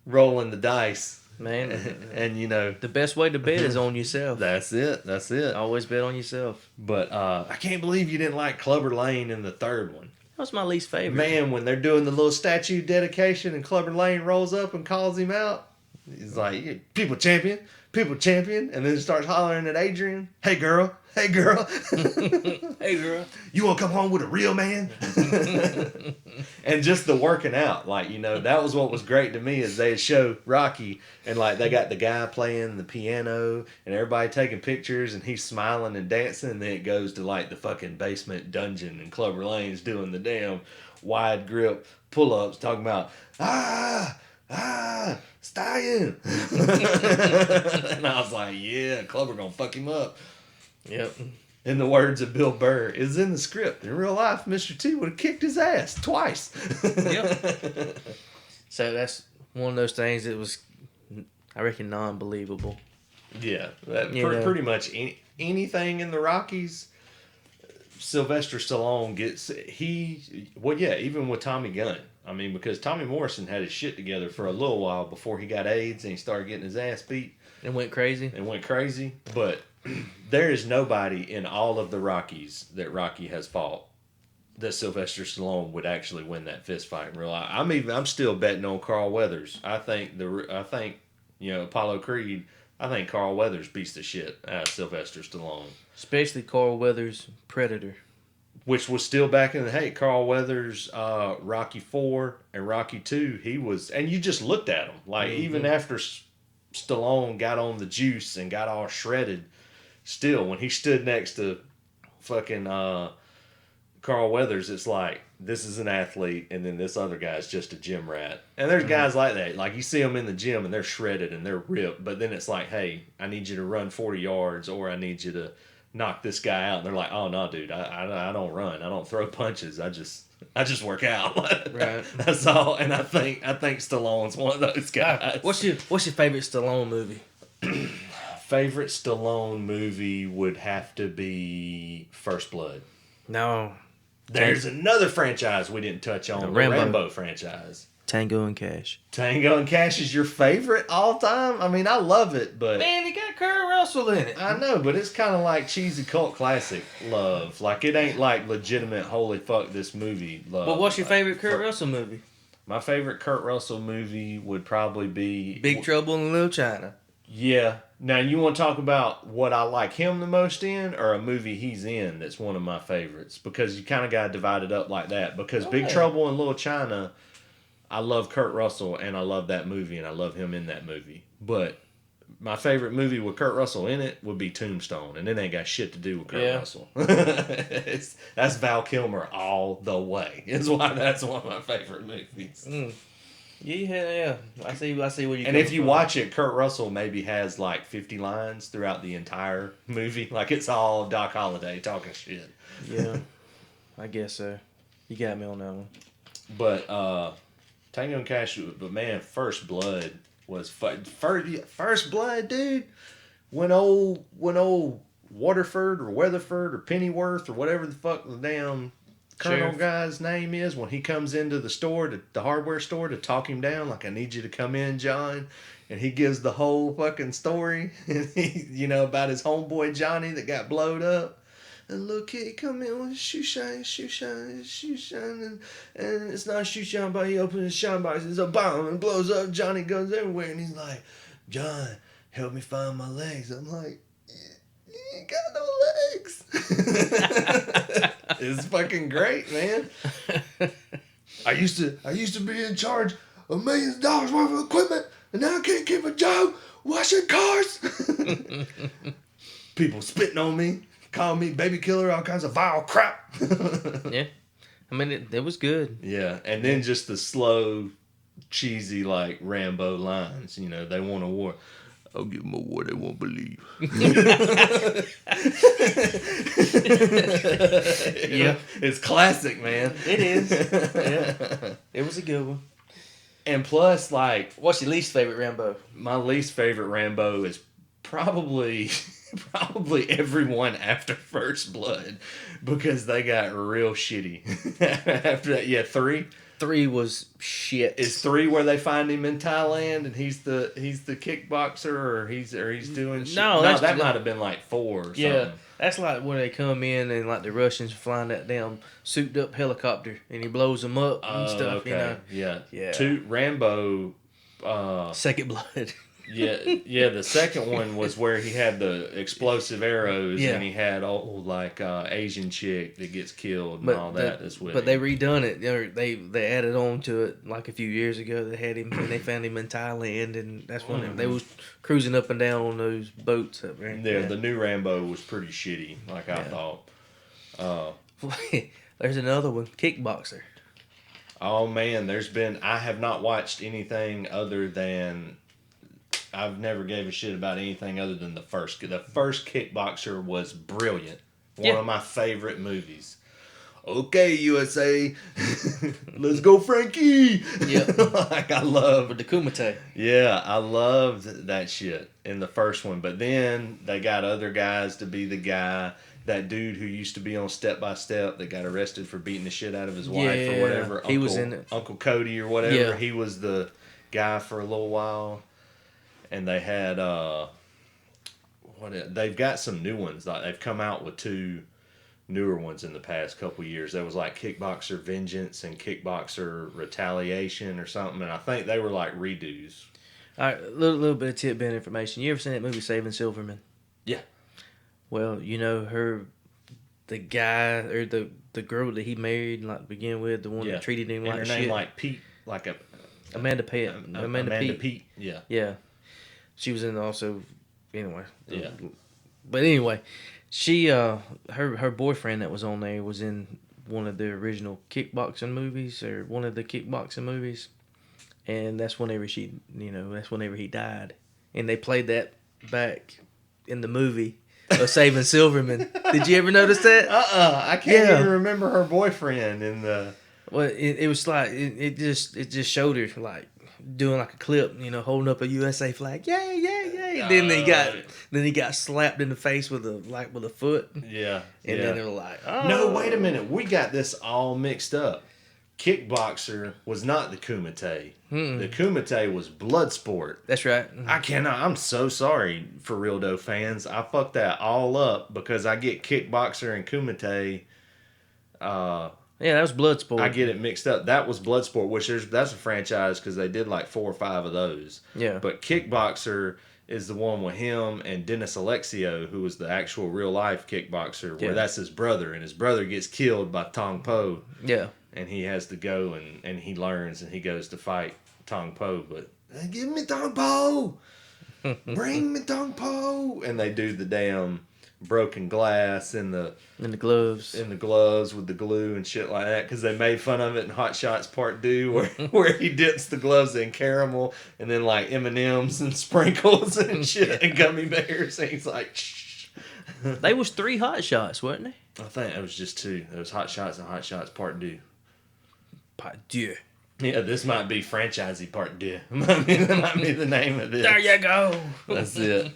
rolling the dice. Man, and the best way to bet is on yourself. That's it. Always bet on yourself. But I can't believe you didn't like Clubber Lane in the third one. That was my least favorite. Man, when they're doing the little statue dedication and Clubber Lane rolls up and calls him out, he's like, people champion, and then starts hollering at Adrian, hey girl, hey girl, you want to come home with a real man? And just the working out, that was what was great to me, is they show Rocky and they got the guy playing the piano and everybody taking pictures and he's smiling and dancing, and then it goes to the fucking basement dungeon and Clubber Lane's doing the damn wide grip pull-ups talking about Stallion. And I was like, yeah, Clubber gonna fuck him up. Yep. In the words of Bill Burr, is in the script. In real life, Mr. T would have kicked his ass twice. Yep. So that's one of those things that was, I reckon, non-believable. Yeah. Pretty much anything in the Rockies, Sylvester Stallone gets, even with Tommy Gunn. I mean, because Tommy Morrison had his shit together for a little while before he got AIDS and he started getting his ass beat. And went crazy. But there is nobody in all of the Rockies that Rocky has fought that Sylvester Stallone would actually win that fist fight in real life. I'm still betting on Carl Weathers. I think Apollo Creed. I think Carl Weathers beats the shit out of Sylvester Stallone. Especially Carl Weathers' Predator. Which was still back in the, hey, Carl Weathers, Rocky 4 and Rocky 2, he was, and you just looked at him. Like, even after Stallone got on the juice and got all shredded, still, when he stood next to fucking Carl Weathers, it's like, this is an athlete, and then this other guy's just a gym rat. And there's guys like that. Like, you see them in the gym, and they're shredded, and they're ripped, but then it's like, hey, I need you to run 40 yards, or I need you to knock this guy out. And they're like, oh, no, dude, I don't run. I don't throw punches. I just work out. Right. That's all. And I think Stallone's one of those guys. What's your favorite Stallone movie? Favorite Stallone movie would have to be First Blood. No. There's another franchise we didn't touch on. The Rambo franchise. Tango and Cash. Tango and Cash is your favorite all time? I mean, I love it, but... Man, he got Kurt Russell in it. I know, but it's kind of like cheesy cult classic love. Like, it ain't like legitimate, holy fuck, this movie love. But what's your favorite Kurt Russell movie? My favorite Kurt Russell movie would probably be... Big Trouble in Little China. Yeah. Now, you want to talk about what I like him the most in, or a movie he's in that's one of my favorites? Because you kind of got to divide it up like that. Because Big Trouble in Little China, I love Kurt Russell, and I love that movie, and I love him in that movie. But my favorite movie with Kurt Russell in it would be Tombstone, and it ain't got shit to do with Kurt Russell. That's Val Kilmer all the way. Is why that's one of my favorite movies. Yeah. I see where you. And if you watch it, Kurt Russell maybe has like 50 lines throughout the entire movie. Like, it's all Doc Holliday talking shit. Yeah, I guess so. You got me on that one. But Tango and Cash, but man, First Blood was First Blood, dude. When old Waterford or Weatherford or Pennyworth or whatever the fuck the damn Colonel guy's name is, when he comes into the store, the hardware store, to talk him down, like, I need you to come in, John. And he gives the whole fucking story, about his homeboy Johnny that got blowed up. And little kid come in with shoe shine, and it's not a shoe shine, but he opens his shine box, it's a bomb, and blows up. Johnny goes everywhere, and he's like, John, help me find my legs. I'm like, you ain't got no legs. It's fucking great, man. I used to be in charge of millions of dollars worth of equipment, and now I can't keep a job washing cars. People spitting on me, calling me baby killer, all kinds of vile crap. Yeah. I mean, it was good. Yeah, and then just the slow, cheesy, like, Rambo lines. They want a war. I'll give them a war they won't believe. Yeah. It's classic, man. It is. Yeah. It was a good one. And plus, like... What's your least favorite Rambo? My least favorite Rambo is probably everyone after First Blood, because they got real shitty. After that, yeah, 3? 3 was shit. Is 3 where they find him in Thailand and he's the kickboxer, or he's doing shit? No, that might have been like 4 or something. Yeah, that's like where they come in and like the Russians flying that damn souped up helicopter and he blows them up and stuff. Okay. Yeah. 2 Rambo. Second Blood. Yeah, the second one was where he had the explosive arrows, and he had Asian chick that gets killed and all that. But they redone it. They added on to it like a few years ago. They had him, and they found him in Thailand, and that's when they was cruising up and down on those boats up there. Yeah, the new Rambo was pretty shitty, I thought. There's another one, Kickboxer. Oh man, I have not watched anything other than. I've never gave a shit about anything other than the first. The first Kickboxer was brilliant. One of my favorite movies. Okay, USA, let's go, Frankie. Yep. I love with the Kumite. Yeah, I loved that shit in the first one. But then they got other guys to be the guy. that dude who used to be on Step by Step that got arrested for beating the shit out of his wife or whatever. He was in it. Uncle Cody or whatever. Yeah. He was the guy for a little while. And they had they've got some new ones. Like they've come out with 2 newer ones in the past couple years. There was like Kickboxer Vengeance and Kickboxer Retaliation or something, and I think they were like redos. All right, a little bit of tidbit information. You ever seen that movie Saving Silverman? Yeah. Well, you know the guy or the girl that he married, like to begin with, the one that treated him and like her shit. name like Pete, like a Amanda Pete. Amanda Pete. Yeah. Yeah. She was in also. Anyway. Yeah. But anyway, she her boyfriend that was on there was in one of the original kickboxing movies or one of the kickboxing movies, and that's whenever he died, and they played that back in the movie of Saving Silverman. Did you ever notice that? I can't even remember her boyfriend in the. Well, it was like it just showed her like doing like a clip, holding up a USA flag, yay. Then he got slapped in the face with a foot. Yeah. And then they were like, oh. No, wait a minute. We got this all mixed up. Kickboxer was not the Kumite. The Kumite was Bloodsport. That's right. I'm so sorry for Real Dough fans. I fucked that all up because I get Kickboxer and Kumite. Yeah, that was Bloodsport. I get it mixed up. That was Bloodsport, which that's a franchise because they did like 4 or 5 of those. Yeah. But Kickboxer is the one with him and Dennis Alexio, who was the actual real life kickboxer, where that's his brother, and his brother gets killed by Tong Po. Yeah. And he has to go and he learns and he goes to fight Tong Po, but give me Tong Po! Bring me Tong Po! And they do the damn broken glass in the gloves with the glue and shit like that, because they made fun of it in Hot Shots Part 2 where he dips the gloves in caramel and then like M&Ms and sprinkles and shit and gummy bears, and he's like shh. They was 3 Hot Shots, wasn't they? I think it was just 2. There was Hot Shots and Hot Shots Part 2. Part 2. Yeah, this might be Franchizey Part 2. That might be the name of this. There you go. That's it.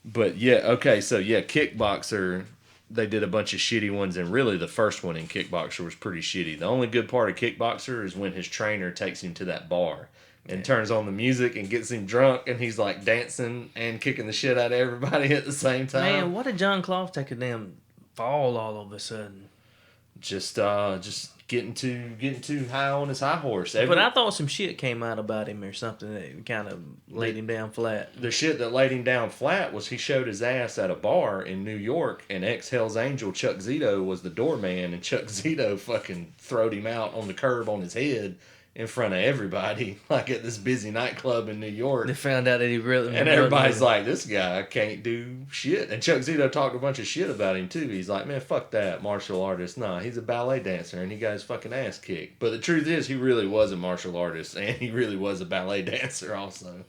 But yeah, okay, so yeah, Kickboxer, they did a bunch of shitty ones, and really the first one in Kickboxer was pretty shitty. The only good part of Kickboxer is when his trainer takes him to that bar and turns on the music and gets him drunk, and he's like dancing and kicking the shit out of everybody at the same time. Man, what did John Clough take a damn fall all of a sudden? Just getting too high on his high horse. But I thought some shit came out about him or something that kind of laid him down flat. The shit that laid him down flat was he showed his ass at a bar in New York, and ex-Hell's Angel Chuck Zito was the doorman, and Chuck Zito fucking throwed him out on the curb on his head in front of everybody, like at this busy nightclub in New York. They found out that he really... And everybody's like, this guy can't do shit. And Chuck Zito talked a bunch of shit about him, too. He's like, man, fuck that martial artist. Nah, he's a ballet dancer, and he got his fucking ass kicked. But the truth is, he really was a martial artist, and he really was a ballet dancer also.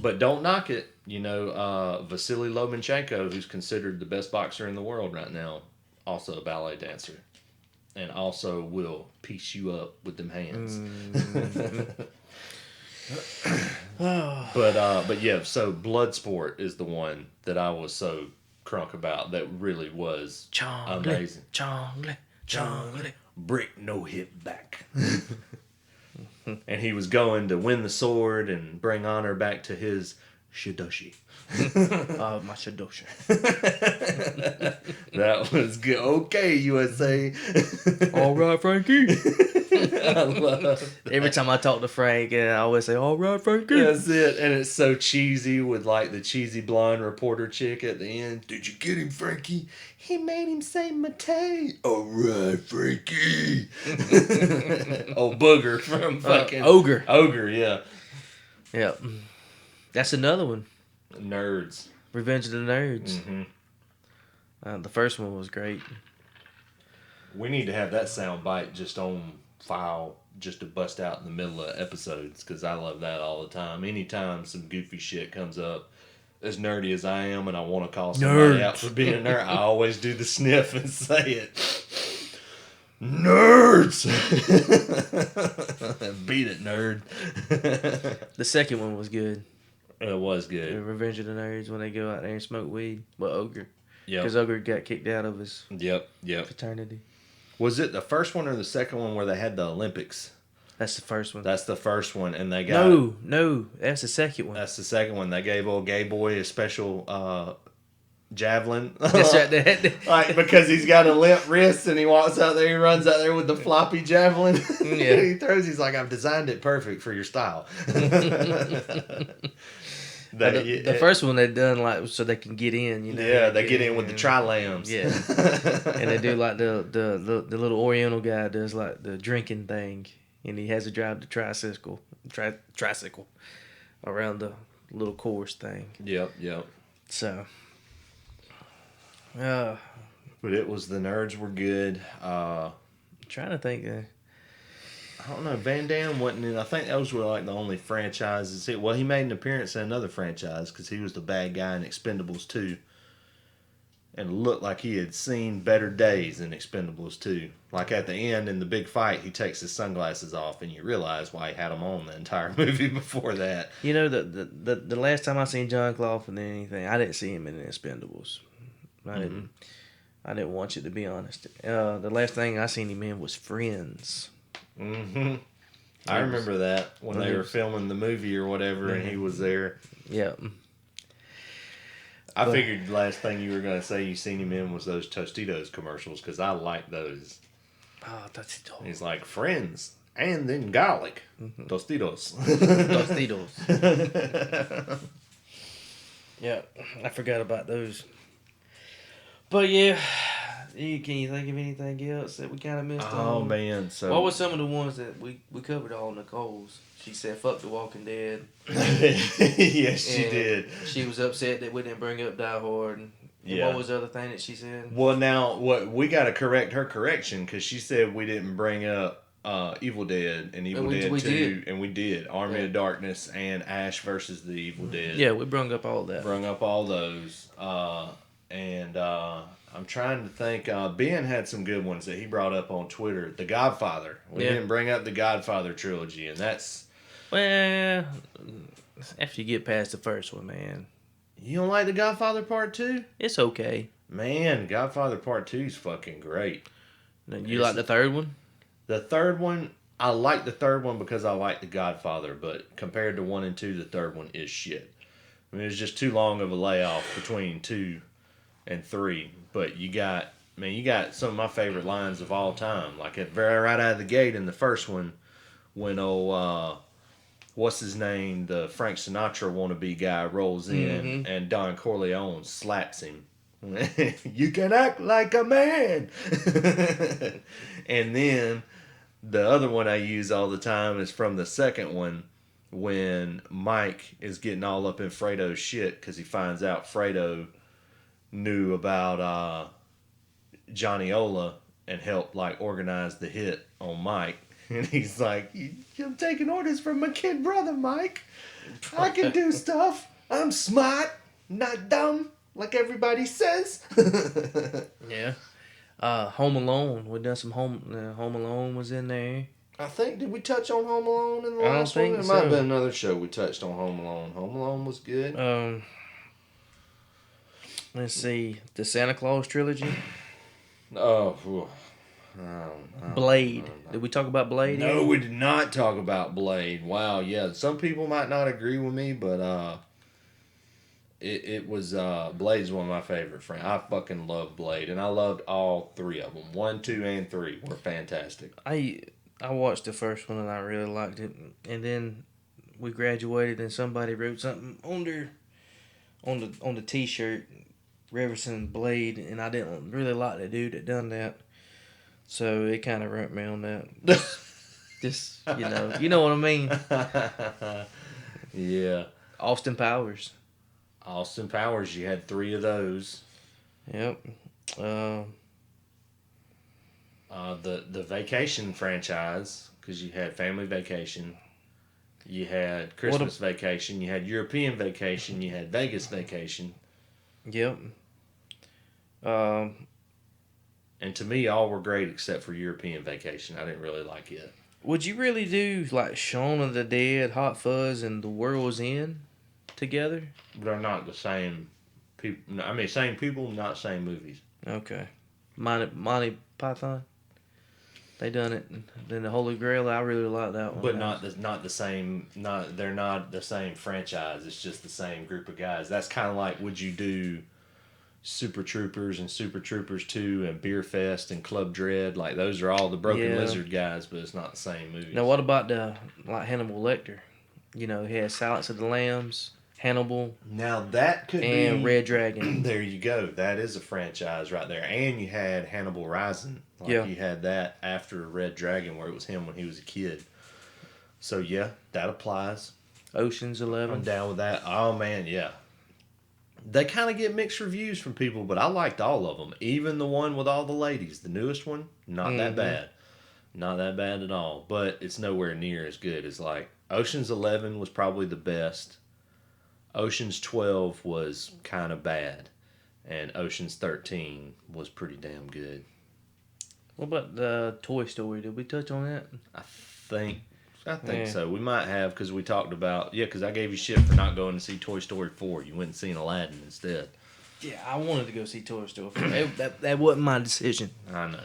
But don't knock it. Vasily Lomachenko, who's considered the best boxer in the world right now, also a ballet dancer. And also will piece you up with them hands. But yeah, so Bloodsport is the one that I was so crunk about. That really was amazing. Chongle. Break no hip back. And he was going to win the sword and bring honor back to his Shidoshi. My Shidoshi. That was good. Okay, USA. All right, Frankie. I love Every time I talk to Frank, I always say, all right, Frankie. That's it. And it's so cheesy with like the cheesy blonde reporter chick at the end. Did you get him, Frankie? He made him say Matei. All right, Frankie. Oh, Booger from fucking... Ogre. Ogre, yeah. Yeah. That's another one. Nerds. Revenge of the Nerds. Mm-hmm. The first one was great. We need to have that sound bite just on file, just to bust out in the middle of episodes, because I love that all the time. Anytime some goofy shit comes up, as nerdy as I am, and I want to call somebody out for being a nerd, I always do the sniff and say it. Nerds! Beat it, nerd. The second one was good. It was The good. Revenge of the Nerds when they go out there and smoke weed. Well, Ogre. Yep. Because Ogre got kicked out of his Yep. fraternity. Was it the first one or the second one where they had the Olympics? That's the first one. That's the first one, and they got No, that's the second one. That's the second one. They gave old gay boy a special javelin. That's right. Like, because he's got a limp wrist and he walks out there, he runs out there with the floppy javelin. Yeah. He throws, he's like, I've designed it perfect for your style. The first one they done like so they can get in, you know. Yeah, they get in with the tri-lambs. Yeah. And they do like the little Oriental guy does like the drinking thing, and he has to drive the tricycle around the little course thing. Yep. So, but it was, the nerds were good. trying to think. I don't know. Van Damme wasn't in. I think those were like the only franchises. Well, he made an appearance in another franchise because he was the bad guy in Expendables 2. And it looked like he had seen better days in Expendables 2. Like at the end in the big fight, he takes his sunglasses off, and you realize why he had them on the entire movie before that. You know, the last time I seen John Claude in anything, I didn't see him in Expendables. I didn't watch it, to be honest. The last thing I seen him in was Friends. Mm-hmm. I remember that when they were filming the movie or whatever, and he was there. Yeah. I figured the last thing you were going to say you seen him in was those Tostitos commercials, because I like those. Oh, Tostitos. He's like, friends, and then garlic. Tostitos. Tostitos. Yeah, I forgot about those. But yeah, can you think of anything else that we kind of missed on? Oh, man. So What were some of the ones that we covered all Nicole's? She said, fuck The Walking Dead. Yes, she did. She was upset that we didn't bring up Die Hard. And what was the other thing that she said? Well, now, we got to correct her correction, because she said we didn't bring up Evil Dead and Evil Dead 2. Did. And we did. Army of Darkness and Ash versus the Evil Dead. Yeah, we brung up all that. Brung up all those. And I'm trying to think. Ben had some good ones that he brought up on Twitter. The Godfather. We didn't bring up the Godfather trilogy, and that's... Well, after you get past the first one, man. You don't like the Godfather Part 2? It's okay. Man, Godfather Part 2 is fucking great. You like the third one? The third one, I like the third one because I like the Godfather, but compared to 1 and 2, the third one is shit. I mean, it's just too long of a layoff between 2 and 3. But you got some of my favorite lines of all time. Like right out of the gate in the first one, when what's his name, the Frank Sinatra wannabe guy rolls in, and Don Corleone slaps him. You can act like a man. And then the other one I use all the time is from the second one, when Mike is getting all up in Fredo's shit because he finds out Fredo knew about Johnny Ola and helped like organize the hit on Mike. And he's like, I'm taking orders from my kid brother, Mike. I can do stuff. I'm smart, not dumb, like everybody says. Yeah. Home Alone. We done some Home Alone was in there. I think, did we touch on Home Alone in the last one? It might have been another show we touched on Home Alone. Home Alone was good. Let's see. The Santa Claus trilogy. Oh, Blade. Did we talk about Blade? No, we did not talk about Blade. Wow, yeah. Some people might not agree with me, but it was Blade's one of my favorite friends. I fucking love Blade, and I loved all 3 of them. 1, 2, and 3 were fantastic. I watched the first one and I really liked it, and then we graduated and somebody wrote something on the T-shirt, Reverson Blade, and I didn't really like the dude that done that. So it kind of rubbed me on that. Just you know what I mean. Yeah. Austin Powers. You had 3 of those. Yep. The Vacation franchise, because you had Family Vacation, you had Christmas Vacation, you had European Vacation, you had Vegas Vacation. Yep. And to me, all were great except for European Vacation. I didn't really like it. Would you really do like Shaun of the Dead, Hot Fuzz, and The World's End together? They're not the same people. I mean, same people, not same movies. Okay. Monty Python. They done it. Then the Holy Grail. I really like that one. But not the same. They're not the same franchise. It's just the same group of guys. That's kind of like, would you do Super Troopers and Super Troopers 2 and Beer Fest and Club Dread? Like, those are all the Broken Lizard guys, but it's not the same movie. Now, what about Hannibal Lecter? You know, he had Silence of the Lambs, Hannibal. Now that could and be Red Dragon. There you go. That is a franchise right there. And you had Hannibal Rising. You had that after Red Dragon, where it was him when he was a kid. So yeah, that applies. Ocean's 11. I'm down with that. Oh man, yeah. They kind of get mixed reviews from people, but I liked all of them. Even the one with all the ladies, the newest one, not that bad. Not that bad at all. But it's nowhere near as good as like Ocean's 11 was probably the best. Ocean's 12 was kind of bad. And Ocean's 13 was pretty damn good. What about the Toy Story? Did we touch on that? I think so. We might have, because we talked about, because I gave you shit for not going to see Toy Story 4. You went and seen Aladdin instead. Yeah, I wanted to go see Toy Story 4. that wasn't my decision. I know.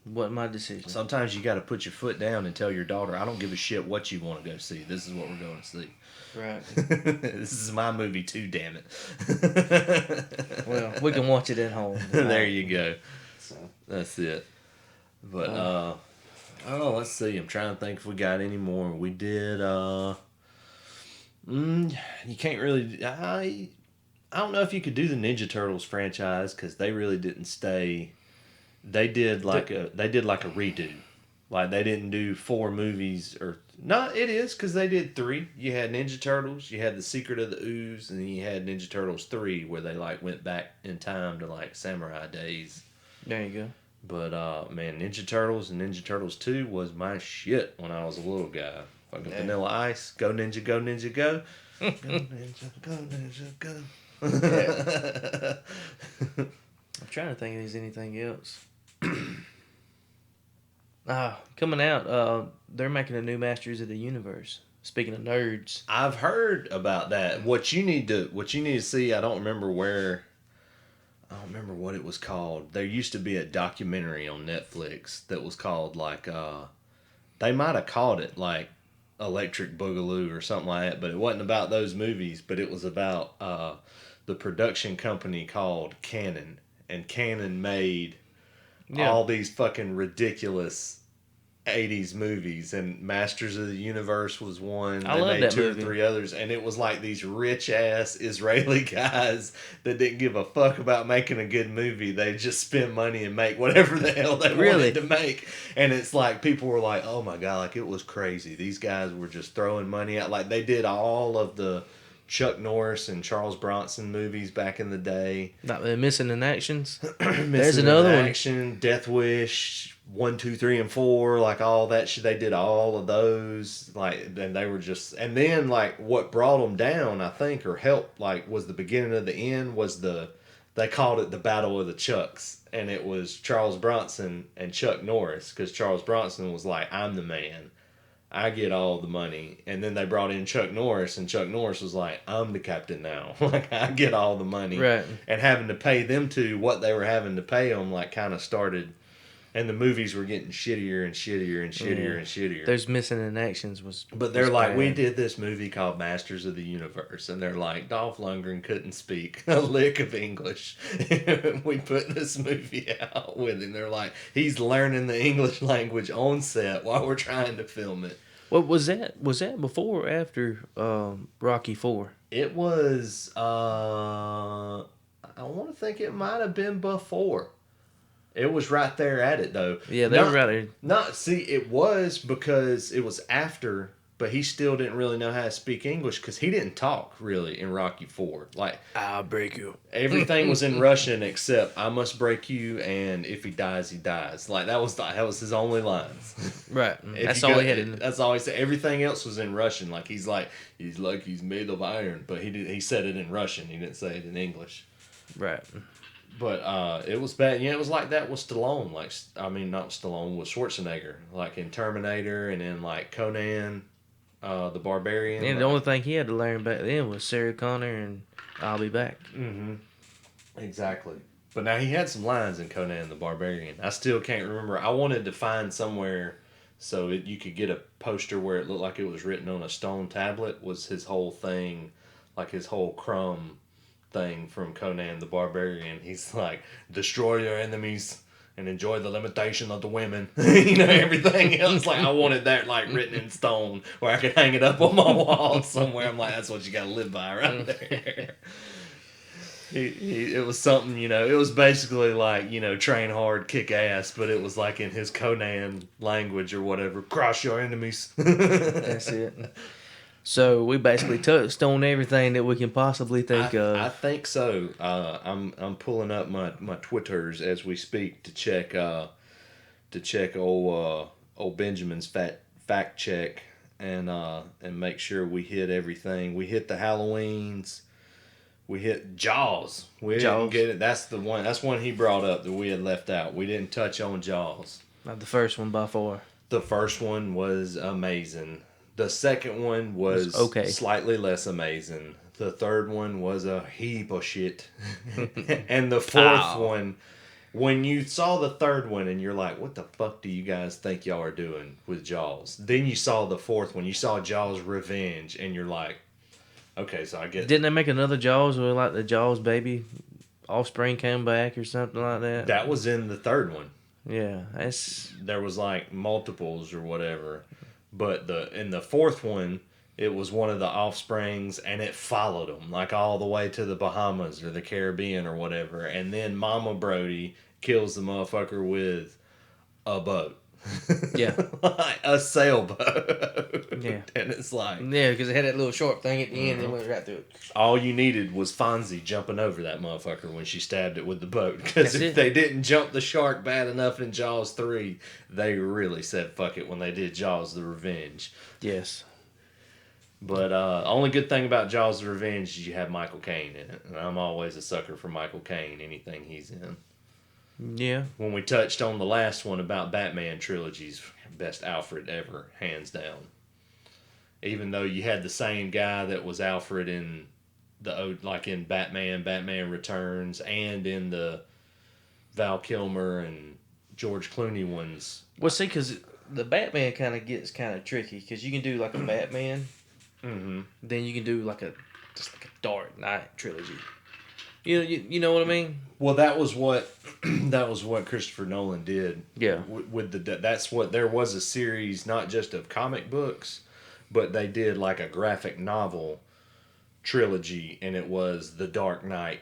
Wasn't my decision. Sometimes you got to put your foot down and tell your daughter, I don't give a shit what you want to go see. This is what we're going to see. Right. This is my movie too, damn it. Well, we can watch it at home. There you go. So that's it. But let's see. I'm trying to think if we got any more. We did. You can't really. I don't know if you could do the Ninja Turtles franchise because they really didn't stay. They did like a redo. Like they didn't do 4 movies or no. It is because they did 3. You had Ninja Turtles. You had The Secret of the Ooze, and then you had Ninja Turtles 3, where they like went back in time to like samurai days. There you go. But, man, Ninja Turtles and Ninja Turtles 2 was my shit when I was a little guy. Fucking Vanilla Ice. Go Ninja, go Ninja, go. Go Ninja, go Ninja, go. I'm trying to think if there's anything else. Coming out, they're making a new Masters of the Universe. Speaking of nerds. I've heard about that. What you need to see, I don't remember what it was called. There used to be a documentary on Netflix that was called like they might have called it like Electric Boogaloo or something like that, but it wasn't about those movies, but it was about the production company called Canon, and Canon made all these fucking ridiculous 80s movies, and Masters of the Universe was one. I love that 2 movie. or 3 others, and it was like these rich ass Israeli guys that didn't give a fuck about making a good movie. They just spend money and make whatever the hell they wanted to make. And it's like people were like, "Oh my god!" Like it was crazy. These guys were just throwing money out. Like they did all of the Chuck Norris and Charles Bronson movies back in the day. Not Missing in Actions. There's another one. Action, Death Wish, 1, 2, 3, and 4, like all that shit. They did all of those, like, and they were just, and then like what brought them down, I think, or helped, like, was the beginning of the end. Was they called it the Battle of the Chucks, and it was Charles Bronson and Chuck Norris, because Charles Bronson was like, I'm the man. I get all the money. And then they brought in Chuck Norris, and Chuck Norris was like, I'm the captain now. Like, I get all the money. Right. And having to pay them to what they were having to pay them, like, kind of started. And the movies were getting shittier and shittier and shittier and shittier. There's Missing in Actions was. But they're like, we did this movie called Masters of the Universe. And they're like, Dolph Lundgren couldn't speak a lick of English. We put this movie out with him. They're like, he's learning the English language on set while we're trying to film it. What was that? Was that before or after Rocky IV? It was, I want to think it might have been before. It was right there at it, though. Yeah, they were right there. See, it was because it was after, but he still didn't really know how to speak English because he didn't talk, really, in Rocky IV. Like, I'll break you. Everything was in Russian except, I must break you, and if he dies, he dies. Like, that was his only lines. Right. That's all he had. That's all he said. Everything else was in Russian. Like, he's made of iron, but he said it in Russian. He didn't say it in English. Right. But it was bad. Yeah, it was like that with Stallone. Like, I mean, not Stallone, with Schwarzenegger. Like in Terminator, and in like Conan. The Barbarian. And the only thing he had to learn back then was Sarah Connor and I'll Be Back. Mm-hmm. Exactly. But now he had some lines in Conan the Barbarian. I still can't remember. I wanted to find somewhere so you could get a poster where it looked like it was written on a stone tablet. Was his whole thing, like his whole crumb thing from Conan the Barbarian. He's like, destroy your enemies and enjoy the limitation of the women. Everything else. Like, I wanted that like written in stone where I could hang it up on my wall somewhere. I'm like, that's what you got to live by right there. It was something, it was basically like, train hard, kick ass, but it was like in his Conan language or whatever. Crush your enemies. That's it. So we basically touched on everything that we can possibly think of. I think so. I'm pulling up my Twitters as we speak to check old Benjamin's fact check and make sure we hit everything. We hit the Halloweens. We hit Jaws. We didn't get it. That's the one. That's one he brought up that we had left out. We didn't touch on Jaws. Not the first one by far. The first one was amazing. The second one was okay. Slightly less amazing. The third one was a heap of shit. And the fourth one, when you saw the third one and you're like, what the fuck do you guys think y'all are doing with Jaws? Then you saw the fourth one. You saw Jaws Revenge and you're like, okay, so I get... Didn't they make another Jaws where like the Jaws baby offspring came back or something like that? That was in the third one. Yeah, there was like multiples or whatever. But in the fourth one, it was one of the offsprings, and it followed them like all the way to the Bahamas or the Caribbean or whatever. And then Mama Brody kills the motherfucker with a boat. Yeah, like a sailboat. Yeah, and it's like because it had that little short thing at the end and it went right through it. All you needed was Fonzie jumping over that motherfucker when she stabbed it with the boat. Because if they didn't jump the shark bad enough in Jaws 3, they really said fuck it when they did Jaws the Revenge. Yes. But only good thing about Jaws the Revenge is you have Michael Caine in it. And I'm always a sucker for Michael Caine, anything he's in. Yeah. When we touched on the last one about Batman trilogies, best Alfred ever, hands down. Even though you had the same guy that was Alfred in in Batman Returns, and in the Val Kilmer and George Clooney ones. Well, see, because the Batman gets tricky, because you can do like a Batman, then you can do like a Dark Knight trilogy. You know what I mean? Well, that was what Christopher Nolan did. Yeah. There was a series not just of comic books, but they did like a graphic novel trilogy, and it was the Dark Knight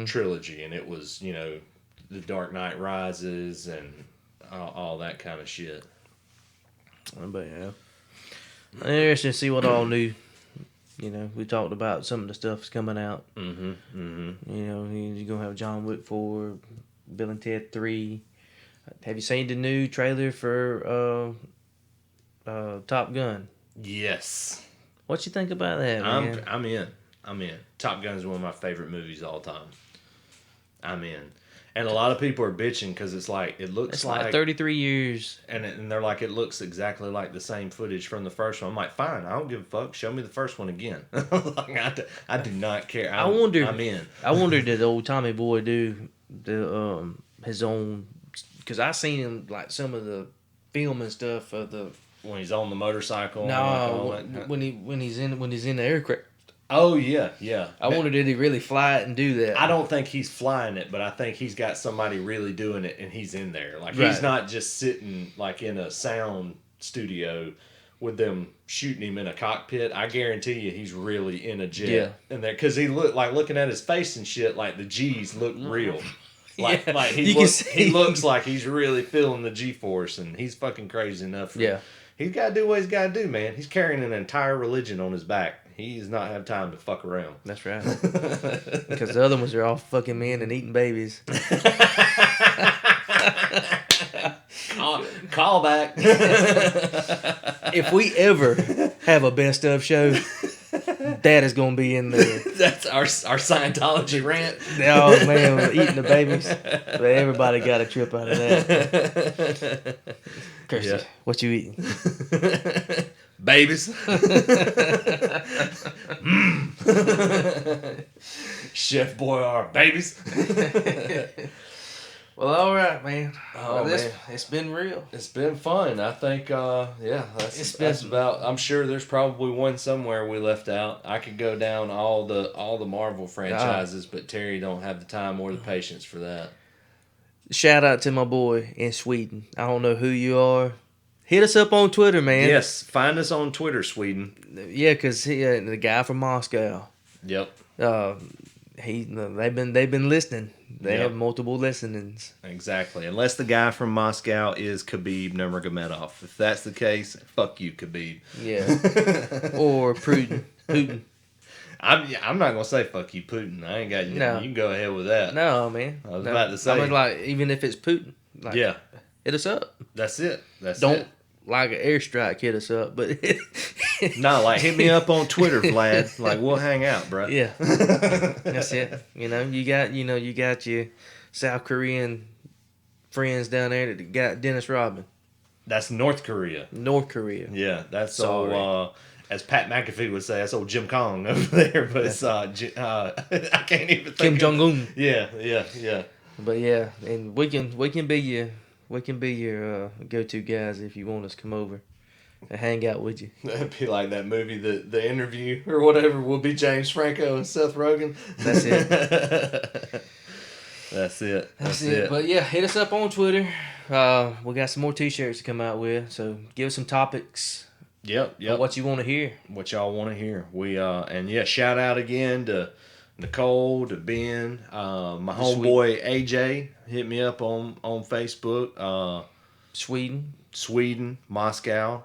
trilogy, and it was the Dark Knight Rises and all that kind of shit. But yeah, interesting to see what all new. We talked about some of the stuff's coming out. You're gonna have John Wick 4, Bill and Ted 3. Have you seen the new trailer for Top Gun? Yes. What you think about that, man? I'm in. Top Gun is one of my favorite movies of all time. I'm in. And a lot of people are bitching because it's looks like 33 years. And they're like, it looks exactly like the same footage from the first one. I'm like, fine, I don't give a fuck. Show me the first one again. I do not care. I'm in. I wonder did old Tommy Boy do his own... Because I seen him, like, some of the film and stuff of the... When he's on the motorcycle? No, when he's in the aircraft. Oh, yeah, yeah. I wonder, did he really fly it and do that? I don't think he's flying it, but I think he's got somebody really doing it, and he's in there. Like, he's not just sitting, like, in a sound studio with them shooting him in a cockpit. I guarantee you he's really in a jet in there. Because looking at his face and shit, like, the G's look real. He looks like he's really feeling the G-force, and he's fucking crazy enough. He's got to do what he's got to do, man. He's carrying an entire religion on his back. He does not have time to fuck around. That's right. Because the other ones are all fucking men and eating babies. Call back. If we ever have a best of show, that is going to be in there. That's our Scientology rant. Oh, man, eating the babies. But everybody got a trip out of that. Kirsty, what you eating? babies. Chef Boyardee, babies. Well, all right, man. Oh, man. It's been real. It's been fun. I think, that's about. I'm sure there's probably one somewhere we left out. I could go down all the Marvel franchises, but Terry don't have the time or the patience for that. Shout out to my boy in Sweden. I don't know who you are. Hit us up on Twitter, man. Yes, find us on Twitter, Sweden. Yeah, because the guy from Moscow. Yep. They've been listening. They have multiple listenings. Exactly. Unless the guy from Moscow is Khabib Nurmagomedov. If that's the case, fuck you, Khabib. Yeah. Or Putin. I'm not gonna say fuck you, Putin. I ain't got you. No. You can go ahead with that. No, man. I was about to say. I mean, like, even if it's Putin, like, yeah, hit us up. that's it. Don't like an airstrike. Hit us up, but no, like hit me up on Twitter, Vlad. Like we'll hang out, bro. Yeah, that's it. You got your South Korean friends down there that got Dennis Rodman. That's North Korea. North Korea. Yeah, that's all. As Pat McAfee would say, that's old Jim Kong over there. But it's I can't even think. Kim Jong Un. Yeah. But yeah, and we can be your go-to guys if you want us to come over and hang out with you. That'd be like that movie, the Interview or whatever. Will be James Franco and Seth Rogen. That's it. That's it. That's it. But yeah, hit us up on Twitter. We got some more T-shirts to come out with, so give us some topics. Yep. What you want to hear. What y'all want to hear. We and yeah, shout out again to Nicole, to Ben, my homeboy AJ hit me up on Facebook. Sweden, Moscow,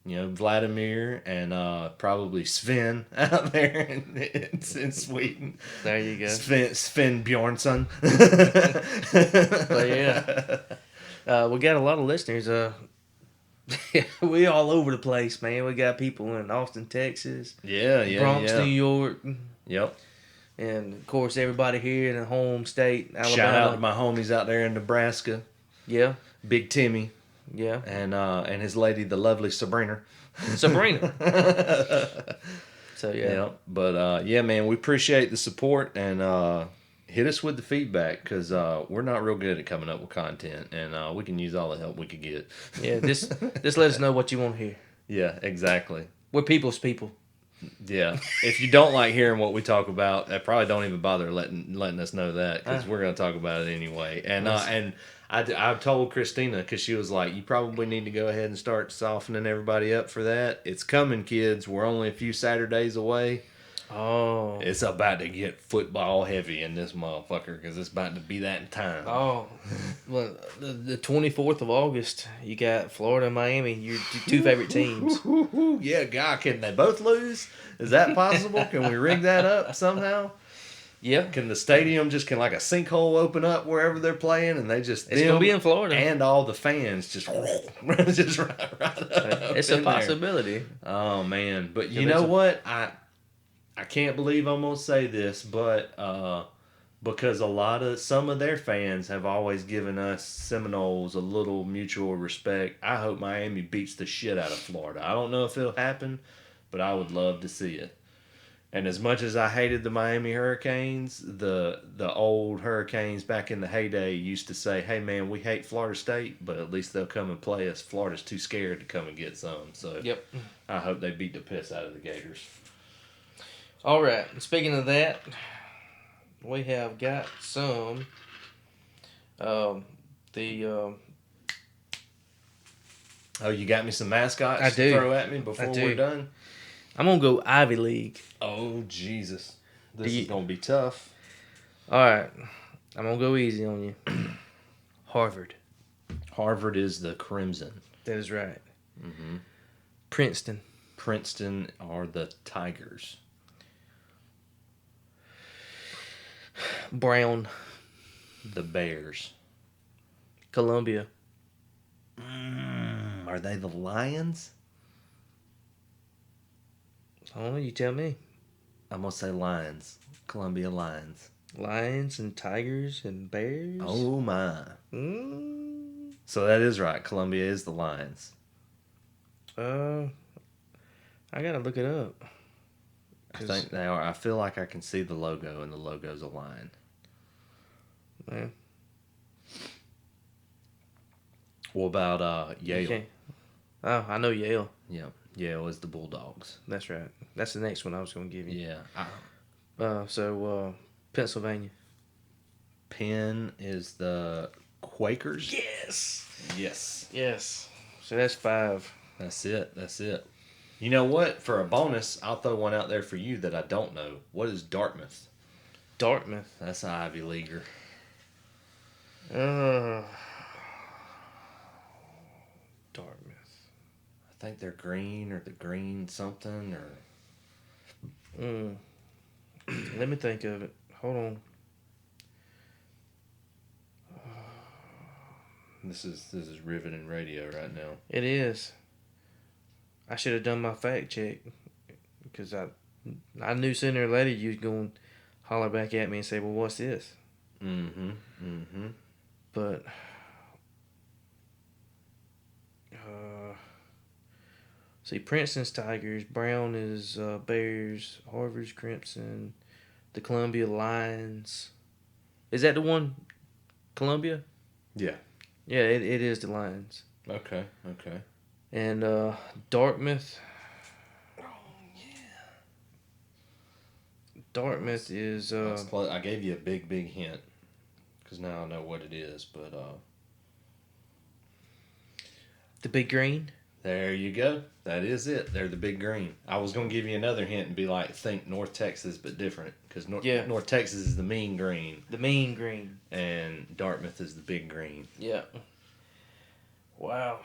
Vladimir, and probably Sven out there in Sweden. There you go. Sven Bjornsson. But yeah, we got a lot of listeners. We all over the place, man. We got people in Austin, Texas. Bronx, New York. Yep. And of course, everybody here in the home state, Alabama. Shout out to my homies out there in Nebraska. Yeah. Big Timmy. Yeah. And his lady, the lovely Sabrina. So yeah. But yeah, man, we appreciate the support and hit us with the feedback because we're not real good at coming up with content and we can use all the help we could get. Yeah, just let us know what you want to hear. Yeah, exactly. We're people's people. Yeah. If you don't like hearing what we talk about, probably don't even bother letting us know that because we're going to talk about it anyway. And I told Christina because she was like, you probably need to go ahead and start softening everybody up for that. It's coming, kids. We're only a few Saturdays away. Oh. It's about to get football heavy in this motherfucker because it's about to be that time. Oh. Well, the 24th of August, you got Florida and Miami, your two favorite teams. Yeah, God, can they both lose? Is that possible? Can we rig that up somehow? Yeah. Can the stadium like a sinkhole open up wherever they're playing and they just... It's going to be in Florida. And all the fans just right up. It's a possibility. There. Oh, man. But you know what? I can't believe I'm going to say this, but because some of their fans have always given us Seminoles a little mutual respect, I hope Miami beats the shit out of Florida. I don't know if it'll happen, but I would love to see it. And as much as I hated the Miami Hurricanes, the old Hurricanes back in the heyday used to say, hey, man, we hate Florida State, but at least they'll come and play us. Florida's too scared to come and get some. So yep. I hope they beat the piss out of the Gators. All right. Speaking of that, we have got some Oh, you got me some mascots to throw at me before we're done? I'm going to go Ivy League. Oh, Jesus. This is going to be tough. All right. I'm going to go easy on you. Harvard. Harvard is the Crimson. That is right. Mm-hmm. Princeton. Princeton are the Tigers. Brown. The Bears. Columbia. Are they the Lions? I don't know. You tell me. I'm going to say Lions. Columbia Lions. Lions and Tigers and Bears? Oh, my. So that is right. Columbia is the Lions. I gotta look it up. I think they are. I feel like I can see the logo, and the logo's a lion. Man. What about Yale? Oh, I know Yale. Yeah, Yale is the Bulldogs. That's right. That's the next one I was gonna give you. Yeah. Pennsylvania. Penn is the Quakers. Yes. Yes. Yes. So that's 5. That's it. You know what? For a bonus, I'll throw one out there for you that I don't know. What is Dartmouth? Dartmouth. That's an Ivy Leaguer. Dartmouth. I think they're green or the green something or. Let me think of it. Hold on. This is riveting radio right now. It is. I should have done my fact check because I knew sooner or later you was going to holler back at me and say, well, what's this? But see, Princeton's Tigers, Brown is Bears, Harvard's Crimson, the Columbia Lions. Is that the one? Columbia? Yeah. Yeah, it is the Lions. Okay. And Dartmouth. Oh, yeah. Dartmouth is... I gave you a big hint because now I know what it is, but... the Big Green? There you go. That is it. They're the Big Green. I was going to give you another hint and be like, think North Texas, but different. Because North Texas is the Mean Green. The Mean Green. And Dartmouth is the Big Green. Yeah. Wow.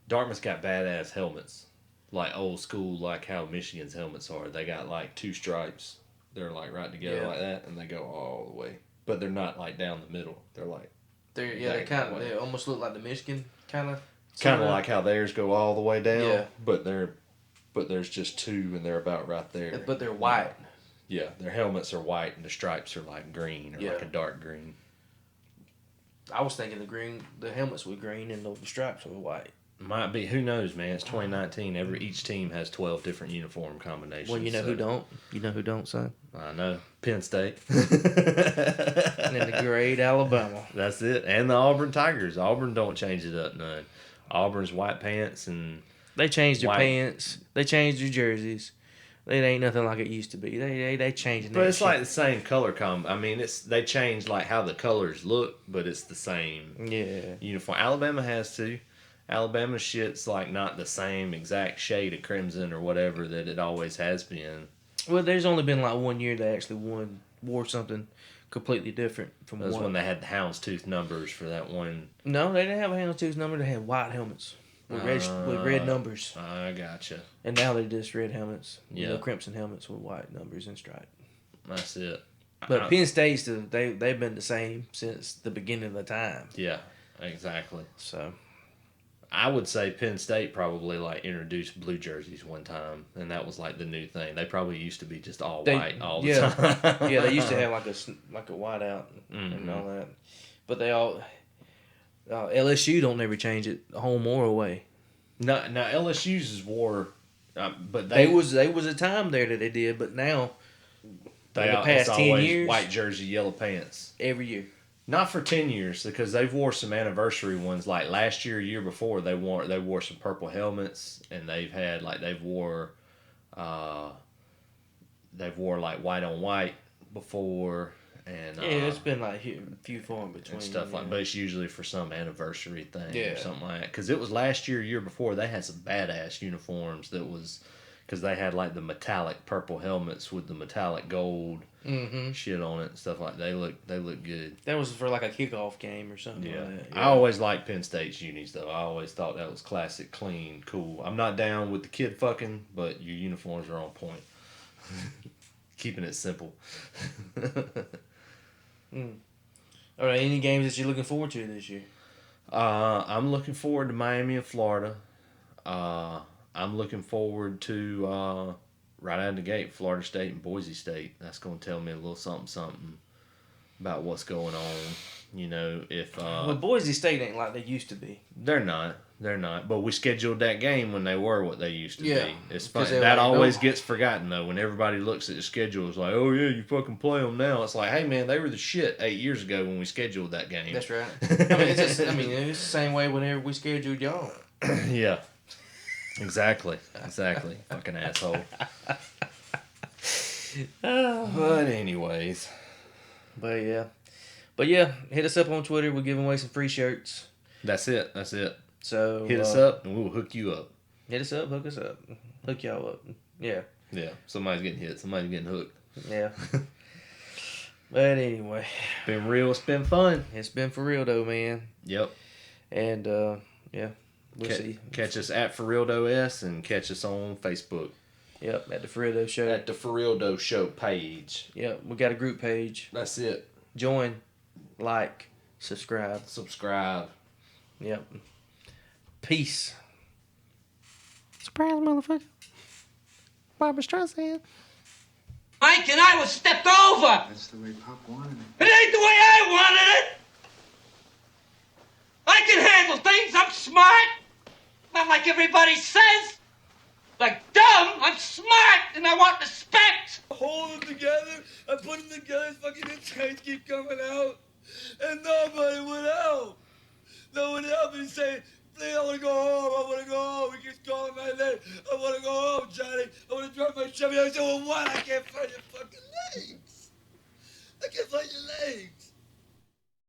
Dartmouth's got badass helmets. Like old school, like how Michigan's helmets are. They got like 2 stripes. They're like right together like that, and they go all the way. But they're not like down the middle. They're like... They almost look like the Michigan kind of... Kind of like how theirs go all the way down. Yeah. But there's just 2, and they're about right there. But they're white. Yeah, their helmets are white, and the stripes are like green or like a dark green. I was thinking the helmets were green and the stripes were white. Might be. Who knows, man? It's 2019. Each team has 12 different uniform combinations. Well, you know who don't? You know who don't, son? I know. Penn State. And then the great Alabama. That's it. And the Auburn Tigers. Auburn don't change it up none. Auburn's white pants and... They changed their pants. They changed their jerseys. It ain't nothing like it used to be. They changed it. But it's like the same color I mean, they changed like how the colors look, but it's the same uniform. Alabama has to. Alabama shit's like not the same exact shade of crimson or whatever that it always has been. Well, there's only been like one year they actually wore something completely different from That was when they had the houndstooth numbers for that one. No, they didn't have a houndstooth number. They had white helmets with red numbers. I gotcha. And now they're just red helmets. Yeah, crimson helmets with white numbers and stripe. That's it. But Penn State's they've been the same since the beginning of the time. Yeah, exactly. So I would say Penn State probably like introduced blue jerseys one time, and that was like the new thing. They probably used to be just all white all the time. Yeah, they used to have like a white out and all that. But they all LSU don't ever change it home or away. No, now LSU's is war, but they was a time there that they did, but now in the past 10 years, white jersey, yellow pants every year. Not for 10 years, because they've wore some anniversary ones. Like last year, year before, they wore some purple helmets, and they've wore like white on white before, and it's been like a few far in between and stuff like. But it's usually for some anniversary thing or something like that. Because it was last year before, they had some badass uniforms that was. Because they had like the metallic purple helmets with the metallic gold shit on it and stuff like that. They look good. That was for like a kickoff game or something like that. Yeah. I always liked Penn State's unis though. I always thought that was classic, clean, cool. I'm not down with the kid fucking, but your uniforms are on point. Keeping it simple. All right, any games that you're looking forward to this year? I'm looking forward to Miami and Florida. I'm looking forward to, right out of the gate, Florida State and Boise State. That's going to tell me a little something about what's going on. You know, if... Well, Boise State ain't like they used to be. They're not. They're not. But we scheduled that game when they were what they used to Yeah. be. It's 'Cause funny. they're That like, always nope. gets forgotten, though. When everybody looks at the schedule, it's like, oh, yeah, you fucking play them now. It's like, hey, man, they were the shit 8 years ago when we scheduled that game. That's right. It's the same way whenever we scheduled y'all. Yeah. Exactly. Fucking asshole. But anyways. But yeah, hit us up on Twitter. We're giving away some free shirts. That's it. So hit us up and we'll hook you up. Hit us up, hook us up. Hook y'all up. Yeah. Yeah. Somebody's getting hit. Somebody's getting hooked. Yeah. But anyway. Been real. It's been fun. It's been for real though, man. Yep. And yeah. We'll see. Catch us at For Real Doe S and catch us on Facebook. Yep, at the For Real Doe Show. At the For Real Doe Show page. Yep, we got a group page. That's it. Join, like, subscribe. Yep. Peace. Surprise, motherfucker. Barbara Streisand. Mike and I was stepped over. That's the way Pop wanted it. It ain't the way I wanted it. I can handle things. I'm smart. Not like everybody says. Like dumb. I'm smart and I want respect. Hold them together. I put them together. Fucking insides keep coming out. And nobody would help. No one helped me say, please, I want to go home. I want to go home. He keeps calling my name. I want to go home, Johnny. I want to drive my Chevy. I said, well, what? I can't find your fucking legs. I can't find your legs.